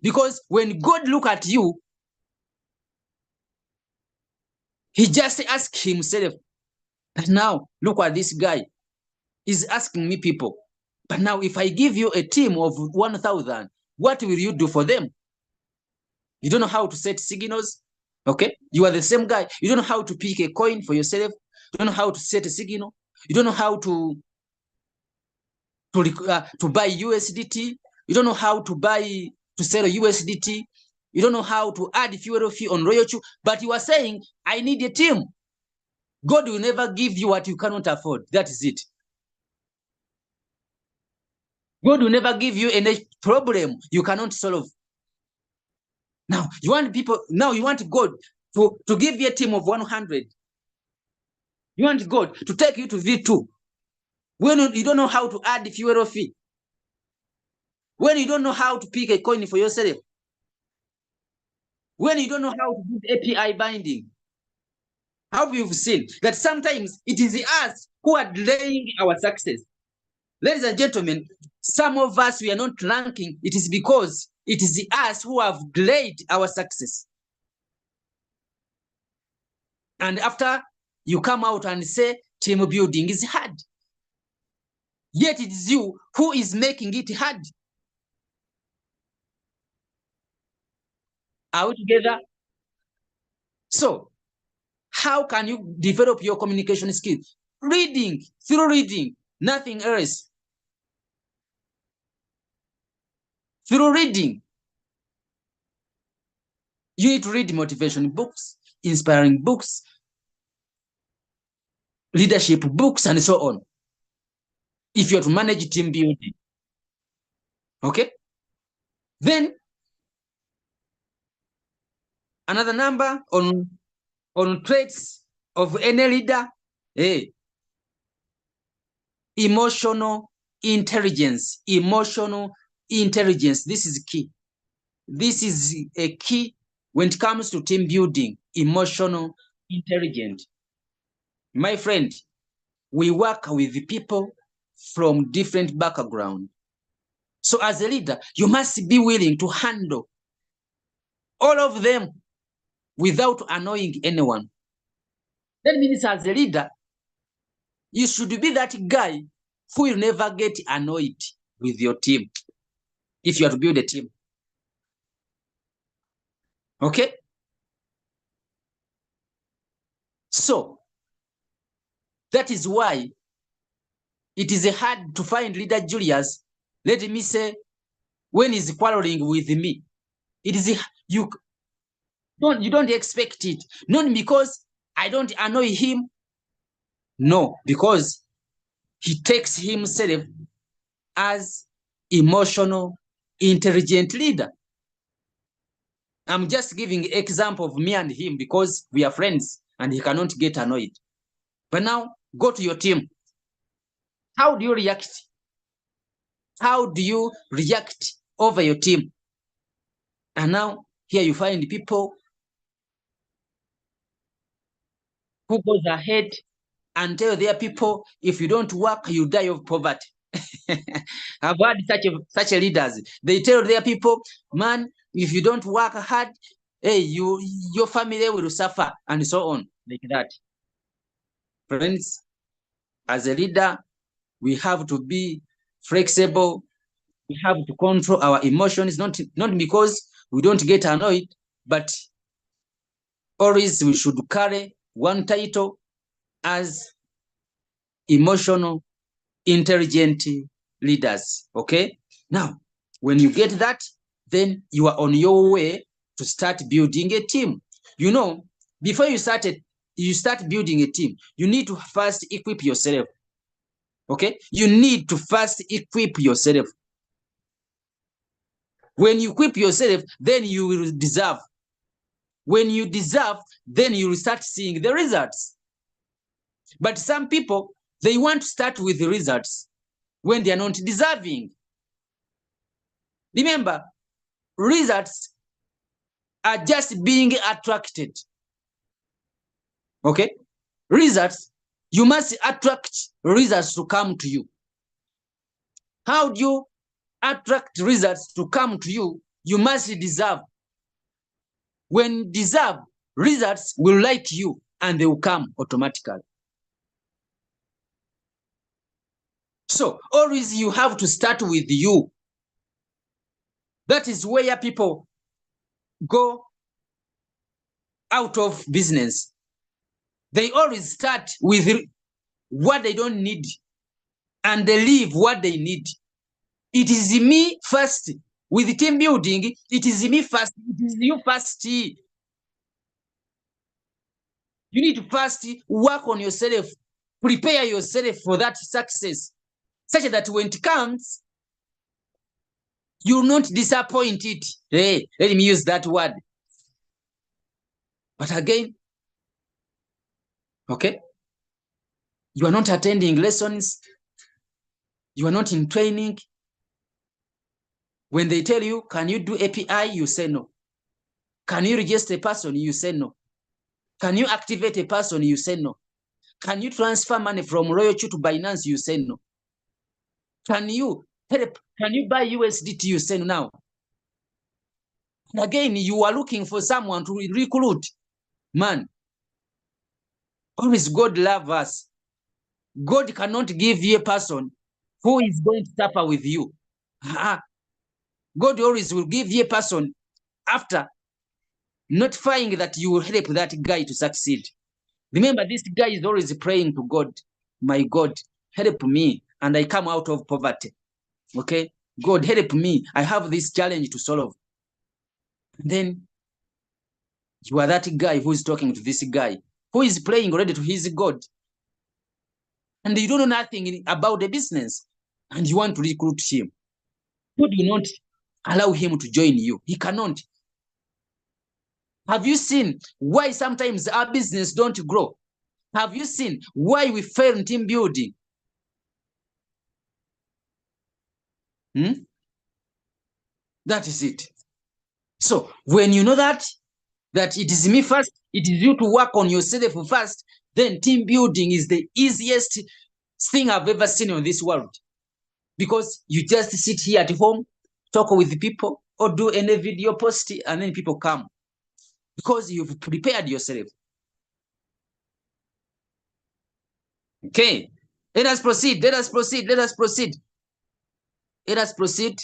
Because when God look at you, he just asks himself, but now look at this guy. He's asking me people. But now if I give you a team of 1,000, what will you do for them? You don't know how to set signals. Okay? You are the same guy. You don't know how to pick a coin for yourself. You don't know how to set a signal. You don't know how to buy USDT. You don't know how to sell USDT. You don't know how to add fuel fee on royalty. But you are saying, I need a team. God will never give you what you cannot afford. That is it. God will never give you any problem you cannot solve. Now, you want God to give you a team of 100. You want God to take you to V2. When you don't know how to add fuel fee. When you don't know how to pick a coin for yourself. When you don't know how to do API binding. I hope you've seen that sometimes it is us who are delaying our success. Ladies and gentlemen, some of us, we are not ranking. It is because it is us who have delayed our success. And after you come out and say team building is hard, yet it is you who is making it hard. Are we together? So, how can you develop your communication skills? Reading, through reading, nothing else. Through reading. You need to read motivation books, inspiring books, leadership books, and so on. If you're to manage team building. Okay? Then, another number on traits of any leader, emotional intelligence. Emotional intelligence. This is key. This is a key when it comes to team building. Emotional intelligence. My friend, we work with people from different backgrounds. So as a leader, you must be willing to handle all of them without annoying anyone. That means as a leader, You should be that guy who will never get annoyed with your team if you are to build a team. Okay? So, that is why it is hard to find leader Julius, let me say, when he's quarreling with me. It is you don't expect it. Not because I don't annoy him. No, because he takes himself as emotional, intelligent leader. I'm just giving example of me and him because we are friends and he cannot get annoyed. But now, go to your team. How do you react? How do you react over your team? And now, here you find people who goes ahead and tell their people, if you don't work, you die of poverty. I've had such leaders. They tell their people, man, if you don't work hard, hey, your family will suffer, and so on, like that. Friends, as a leader, we have to be flexible. We have to control our emotions, not because we don't get annoyed, but always we should carry one title as emotional, intelligent leaders. Okay? Now, when you get that, then you are on your way to start building a team. You know, before you start building a team, you need to first equip yourself. Okay? You need to first equip yourself. When you equip yourself, then you will deserve. When you deserve, then you will start seeing the results. But some people, they want to start with the results when they are not deserving. Remember, results are just being attracted. Okay? Results, you must attract results to come to you. How do you attract results to come to you? You must deserve. When deserve, results will like you and they will come automatically. So always you have to start with you. That is where people go out of business. They always start with what they don't need and they leave what they need. It is me first. With team building, it is me first. It is you first. You need to first work on yourself, prepare yourself for that success, such that when it comes, you'll not disappoint it. Hey, let me use that word. But again, okay, you are not attending lessons, you are not in training. When they tell you, can you do API? You say no. Can you register a person? You say no. Can you activate a person? You say no. Can you transfer money from Royalty to Binance? You say no. Can you help? Can you buy USDT? You say no now. And again, you are looking for someone to recruit. Man, always God love us. God cannot give you a person who is going to suffer with you. God always will give you a person after notifying that you will help that guy to succeed. Remember, this guy is always praying to God, my God, help me, and I come out of poverty. Okay? God, help me. I have this challenge to solve. And then you are that guy who is talking to this guy, who is praying already to his God. And you don't know nothing about the business, and you want to recruit him. God will not allow him to join you. He cannot. Have you seen why sometimes our business don't grow? Have you seen why we fail in team building? That is it. So when you know that it is me first, it is you to work on yourself first, then team building is the easiest thing I've ever seen on this world. Because you just sit here at home, talk with people, or do any video post, and then people come. Because you've prepared yourself. Okay. Let us proceed. Let us proceed. Let us proceed. Let us proceed.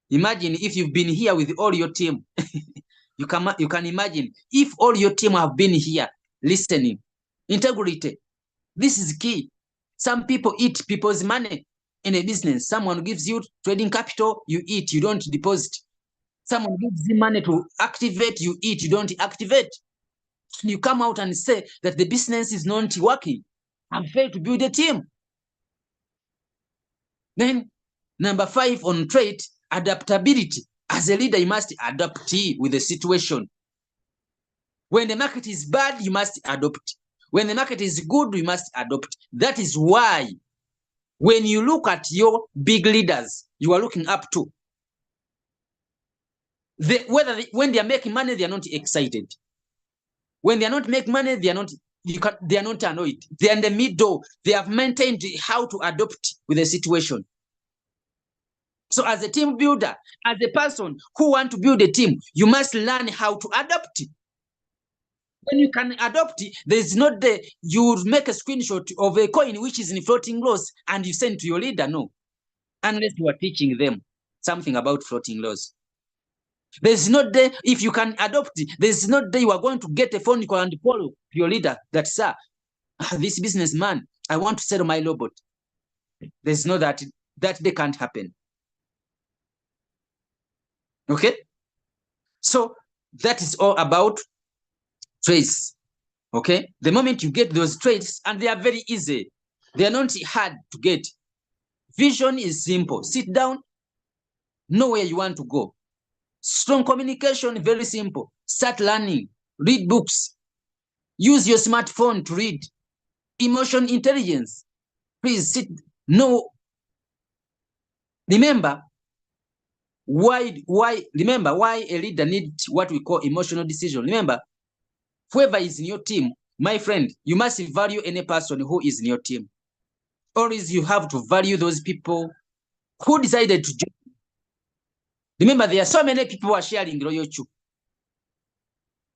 Imagine if you've been here with all your team. You can imagine if all your team have been here listening. Integrity. This is key. Some people eat people's money in a business. Someone gives you trading capital, you eat, you don't deposit. Someone gives you money to activate, you eat, you don't activate. And you come out and say that the business is not working. I'm failed to build a team. Then, number 5 on trait, adaptability. As a leader, you must adapt with the situation. When the market is bad, you must adopt. When the market is good, you must adopt. That is why when you look at your big leaders you are looking up to, when they are making money, they are not excited. When they are not making money, they are not annoyed. They are in the middle. They have maintained how to adopt with the situation. So as a team builder, as a person who want to build a team, you must learn how to adapt. When you can adopt, there's not you make a screenshot of a coin which is in floating loss and you send to your leader. No, unless you are teaching them something about floating loss. There's not day, if you can adopt, there's not day you are going to get a phone call and follow your leader that, sir, this businessman, I want to sell my robot. There's no that they can't happen. Okay? So that is all about traits. Okay? The moment you get those traits, and they are very easy, they are not hard to get. Vision is simple. Sit down, know where you want to go. Strong communication, very simple. Start learning. Read books. Use your smartphone to read. Emotion intelligence. Please sit. No. Remember why a leader needs what we call emotional decision. Remember, whoever is in your team, my friend, you must value any person who is in your team. Always you have to value those people who decided to join. Remember, there are so many people who are sharing loyalty.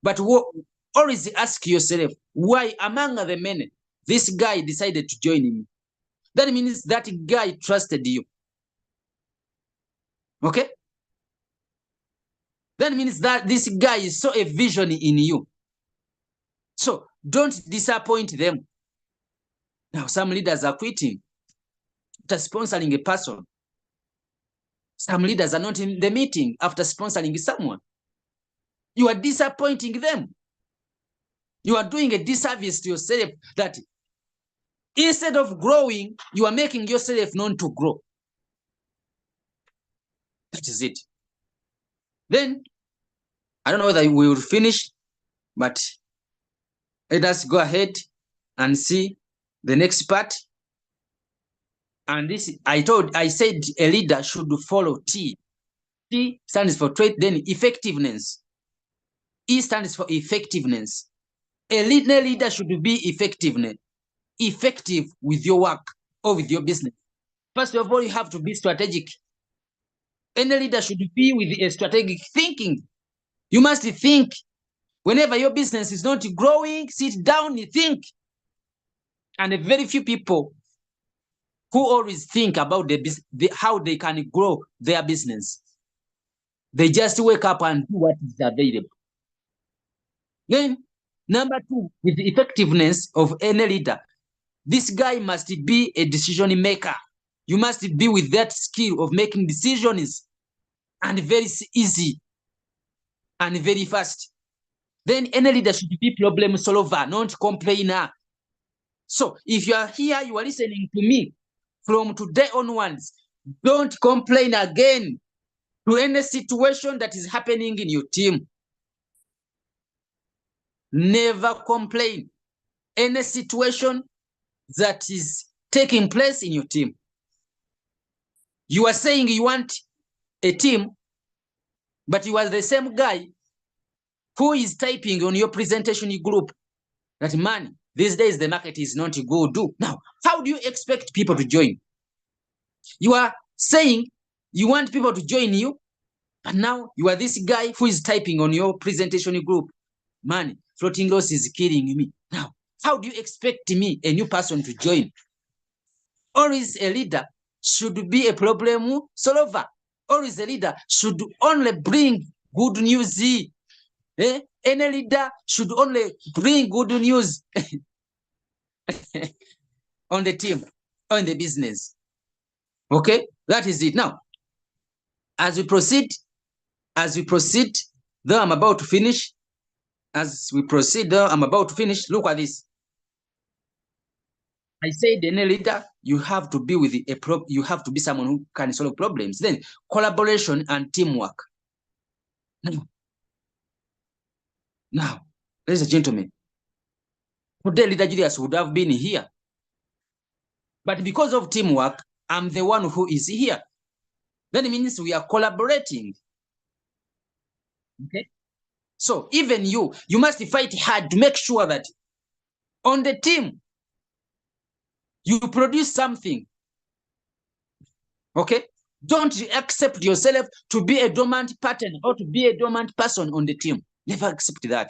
But always ask yourself, why among the many, this guy decided to join me? That means that guy trusted you. Okay? That means that this guy saw a vision in you. So don't disappoint them. Now, some leaders are quitting after sponsoring a person. Some leaders are not in the meeting after sponsoring someone. You are disappointing them. You are doing a disservice to yourself that instead of growing, you are making yourself not to grow. That is it. Then, I don't know whether we will finish, but let us go ahead and see the next part. And this, I said a leader should follow T. T stands for trait, then effectiveness. E stands for effectiveness. A leader should be effective with your work or with your business. First of all, you have to be strategic. Any leader should be with a strategic thinking. You must think. Whenever your business is not growing, sit down and think. And very few people who always think about how they can grow their business. They just wake up and do what is available. Then, number 2, with the effectiveness of any leader, this guy must be a decision maker. You must be with that skill of making decisions, and very easy and very fast. Then any leader should be problem solver, not complainer. So if you are here, you are listening to me, from today onwards, don't complain again to any situation that is happening in your team. Never complain. Any situation that is taking place in your team. You are saying you want a team, but you are the same guy who is typing on your presentation group that, man, these days the market is not good. Now, how do you expect people to join? You are saying you want people to join you, but now you are this guy who is typing on your presentation group, man, floating loss is killing me. Now, how do you expect me, a new person, to join? Always a leader should be a problem solver. Always a leader should only bring good news. Any leader should only bring good news on the team, on the business. Okay, that is it. Now, as we proceed, though I'm about to finish, look at this. I said, any leader, you have to be with you have to be someone who can solve problems. Then collaboration and teamwork. Now, ladies and gentlemen, today Leader Julius would have been here, but because of teamwork, I'm the one who is here. That means we are collaborating. Okay. So even you must fight hard to make sure that on the team, you produce something. Okay. Don't accept yourself to be a dormant pattern or to be a dormant person on the team. Never accept that.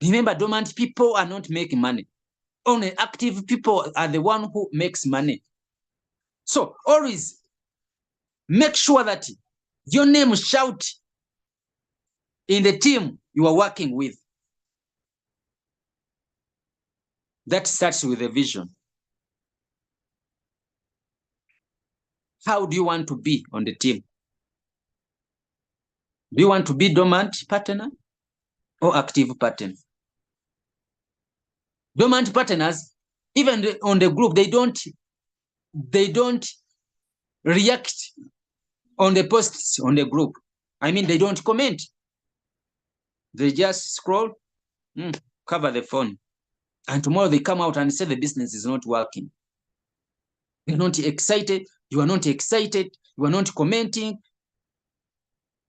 Remember, dormant people are not making money. Only active people are the one who makes money. So always make sure that your name shout in the team you are working with. That starts with a vision. How do you want to be on the team? Do you want to be dormant partner or active partner? Dormant partners, even on the group, they don't react on the posts on the group. I mean, they don't comment. They just scroll, cover the phone. And tomorrow they come out and say the business is not working. You're not excited. You are not excited. You are not commenting.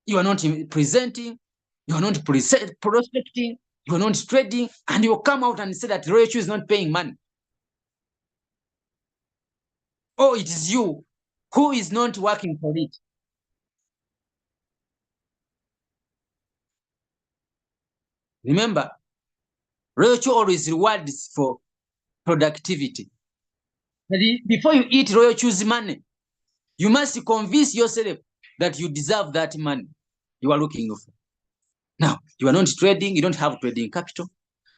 You are not presenting. You are not prospecting. You are not trading. And you come out and say that Royal is not paying money. Or it is you who is not working for it. Remember, Royal always rewards for productivity. But before you eat Royal Choose money, you must convince yourself that you deserve that money you are looking for. Now, you are not trading, you don't have trading capital,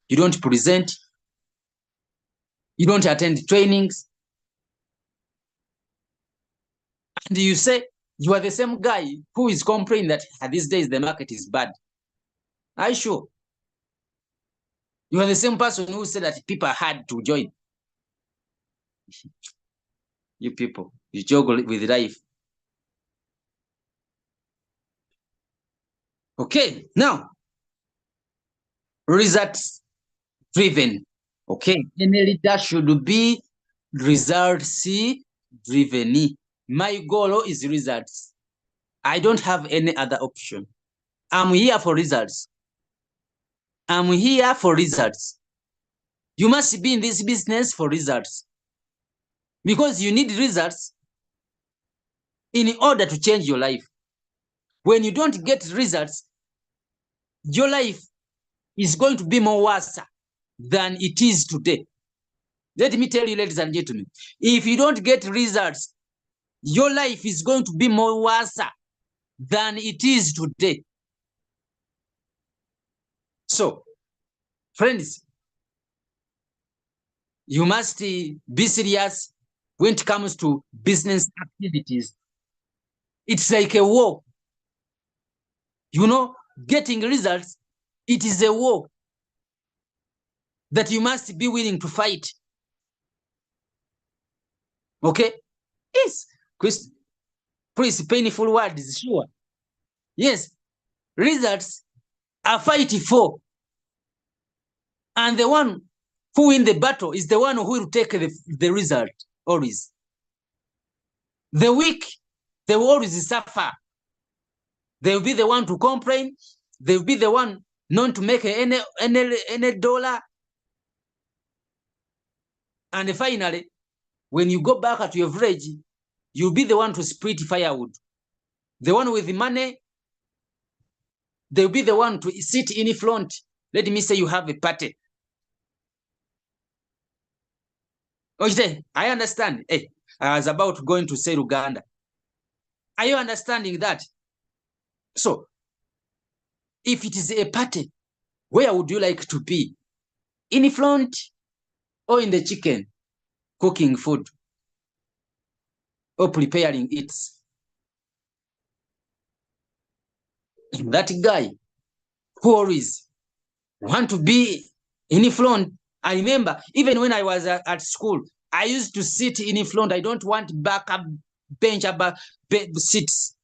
you don't present, you don't attend trainings, and you say you are the same guy who is complaining that these days the market is bad. Are you sure? You are the same person who said that people are hard to join. You people, you juggle with life. Okay, now, results driven. Okay, any leader should be results driven. My goal is results. I don't have any other option. I'm here for results. I'm here for results. You must be in this business for results. Because you need results in order to change your life. When you don't get results, your life is going to be more worse than it is today. Let me tell you, ladies and gentlemen, if you don't get results, your life is going to be more worse than it is today. So, friends, you must be serious when it comes to business activities. It's like a war. You know, getting results, it is a war that you must be willing to fight. Okay? Yes. Chris, please, painful words, sure. Yes. Results are fighting for. And the one who win the battle is the one who will take the result, always. The weak, they will always suffer. They will be the one to complain. They will be the one not to make any dollar. And finally, when you go back at your village, you'll be the one to split firewood. The one with the money, they'll be the one to sit in front. Let me say you have a party. Oh, you say, I understand. Hey, I was about going to say Uganda. Are you understanding that? So, if it is a party, where would you like to be? In front or in the chicken, cooking food or preparing it? That guy who always want to be in front. I remember even when I was at school, I used to sit in front. I don't want backup bench about seats.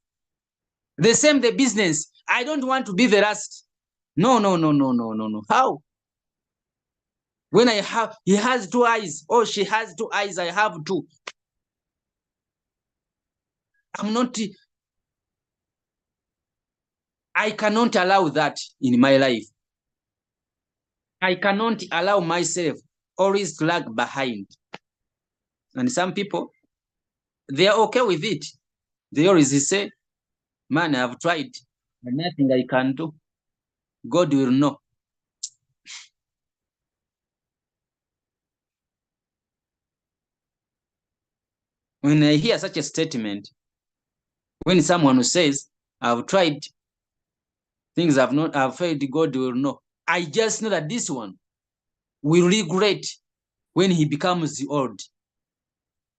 The same the business. I don't want to be the last. No. How? When I have, he has two eyes, or she has two eyes, I have two. I cannot allow that in my life. I cannot allow myself always to lag behind. And some people, they are okay with it. They always say, man, I've tried, and nothing I can do. God will know. When I hear such a statement, when someone who says, I've tried, things I've failed, God will know. I just know that this one will regret when he becomes old.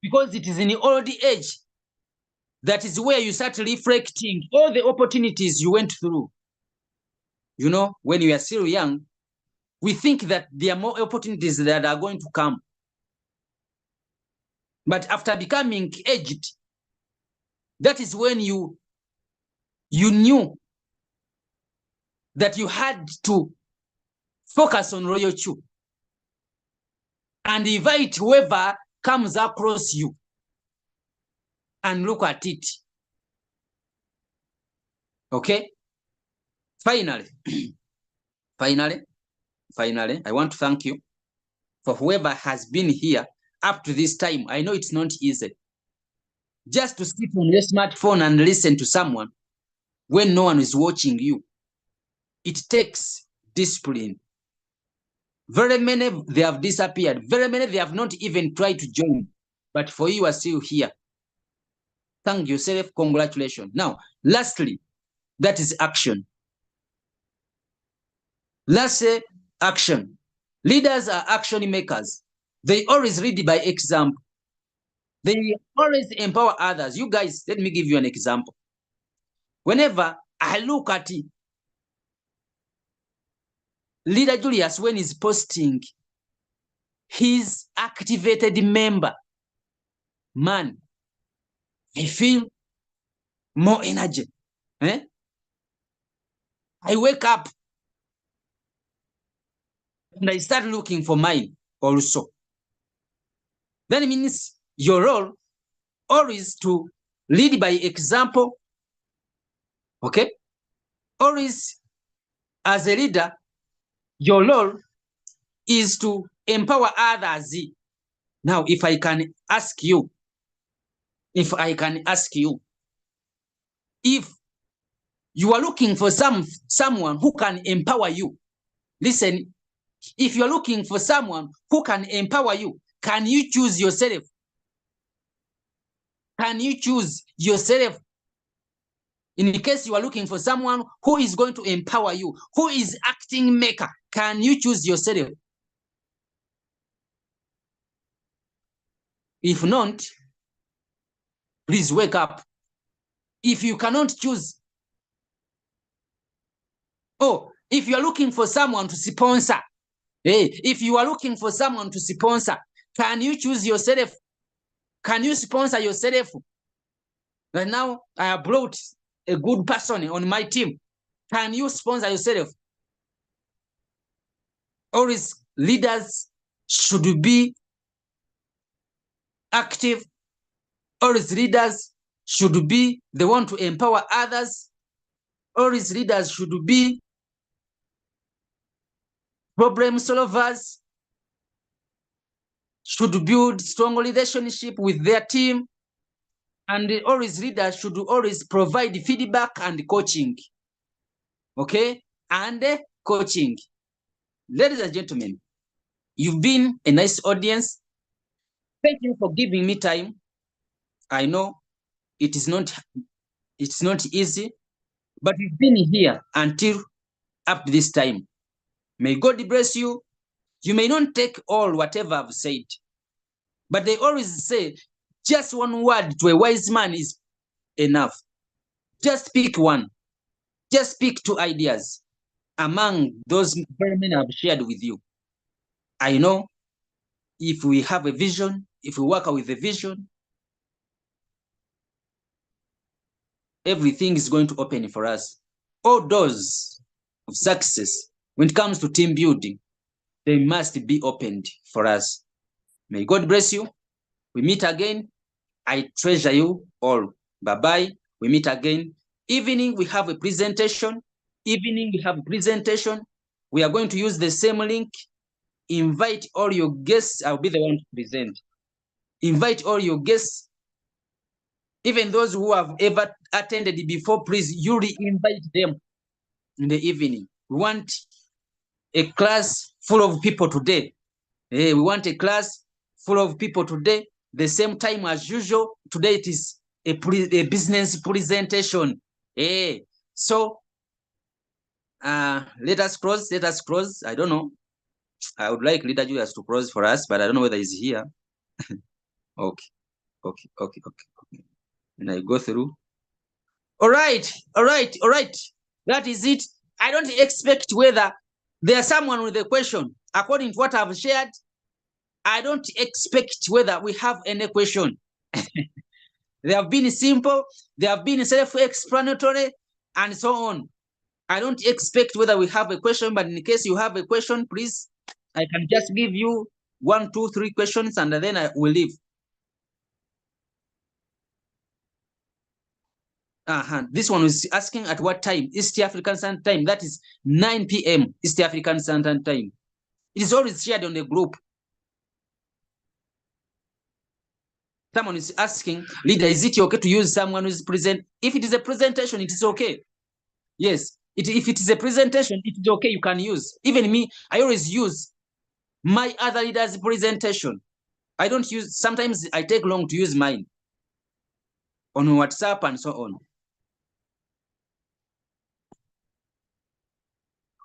Because it is in the old age that is where you start reflecting all the opportunities you went through. You know, when you are still young, we think that there are more opportunities that are going to come. But after becoming aged, that is when you knew that you had to focus on royal chew and invite whoever comes across you and look at it. Okay? Finally, I want to thank you for whoever has been here up to this time. I know it's not easy. Just to sit on your smartphone and listen to someone when no one is watching you. It takes discipline. Very many, they have disappeared. Very many, they have not even tried to join. But for you are still here. Thank yourself. Congratulations. Now, lastly, that is action. Let's say action. Leaders are action makers. They always lead by example. They always empower others. You guys, let me give you an example. Whenever I look at it, Leader Julius, when he's posting his activated member, man, I feel more energy. I wake up and I start looking for mine also. That means your role always to lead by example. Okay? Always as a leader, your role is to empower others. Now, if I can ask you, if you are looking for someone who can empower you, listen, if you're looking for someone who can empower you, can you choose yourself? Can you choose yourself? In case you are looking for someone who is going to empower you, who is acting maker, can you choose yourself? If not, please wake up. If you cannot choose, if you are looking for someone to sponsor, if you are looking for someone to sponsor, can you choose yourself? Can you sponsor yourself? Right now, I have brought a good person on my team. Can you sponsor yourself? Always leaders should be active. Always leaders should be the one to empower others. Always leaders should be problem solvers, should build strong relationship with their team, and always leaders should always provide feedback and coaching. Okay? And coaching. Ladies and gentlemen, you've been a nice audience. Thank you for giving me time. I know it's not easy, but we've been here until up to this time. May God bless you. You may not take all whatever I've said, but they always say just one word to a wise man is enough. Just pick one. Just pick two ideas among those very many I've shared with you. I know if we have a vision, if we work with a vision, everything is going to open for us. All doors of success, when it comes to team building, they must be opened for us. May God bless you. We meet again. I treasure you all. Bye-bye. We meet again. Evening, we have a presentation. Evening, we have a presentation. We are going to use the same link. Invite all your guests. I'll be the one to present. Invite all your guests. Even those who have ever attended before, please, you re-invite them in the evening. We want a class full of people today. We want a class full of people today. The same time as usual. Today it is a business presentation. So let us close. Let us close. I don't know. I would like Leader Julius to close for us, but I don't know whether he's here. Okay. And I go through. All right. That is it. I don't expect whether there's someone with a question. According to what I've shared, I don't expect whether we have any question. They have been simple, they have been self-explanatory, and so on. I don't expect whether we have a question, but in case you have a question, please, I can just give you 1, 2, 3 questions, and then I will leave. This one is asking at what time? East African Standard Time. That is 9 p.m. East African Standard Time. It is always shared on the group. Someone is asking, Leader, is it okay to use someone who is present? If it is a presentation, it is okay. Yes, if it is a presentation, it is okay, you can use. Even me, I always use my other leader's presentation. I don't use, sometimes I take long to use mine on WhatsApp and so on.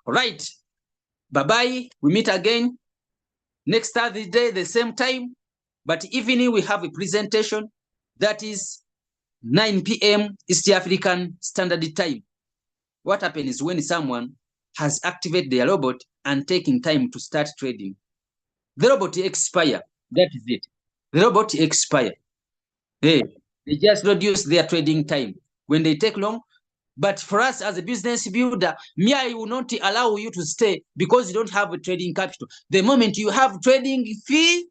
All right, bye-bye. We meet again next Thursday, the same time. But evening, we have a presentation that is 9 p.m. East African Standard Time. What happens when someone has activated their robot and taking time to start trading? The robot expire. That is it. The robot expire. They just reduce their trading time when they take long. But for us as a business builder, me, I will not allow you to stay because you don't have a trading capital. The moment you have trading fee,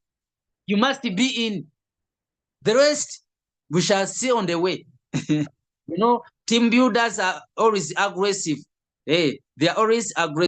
you must be in. The rest, we shall see on the way. Team builders are always aggressive. They are always aggressive.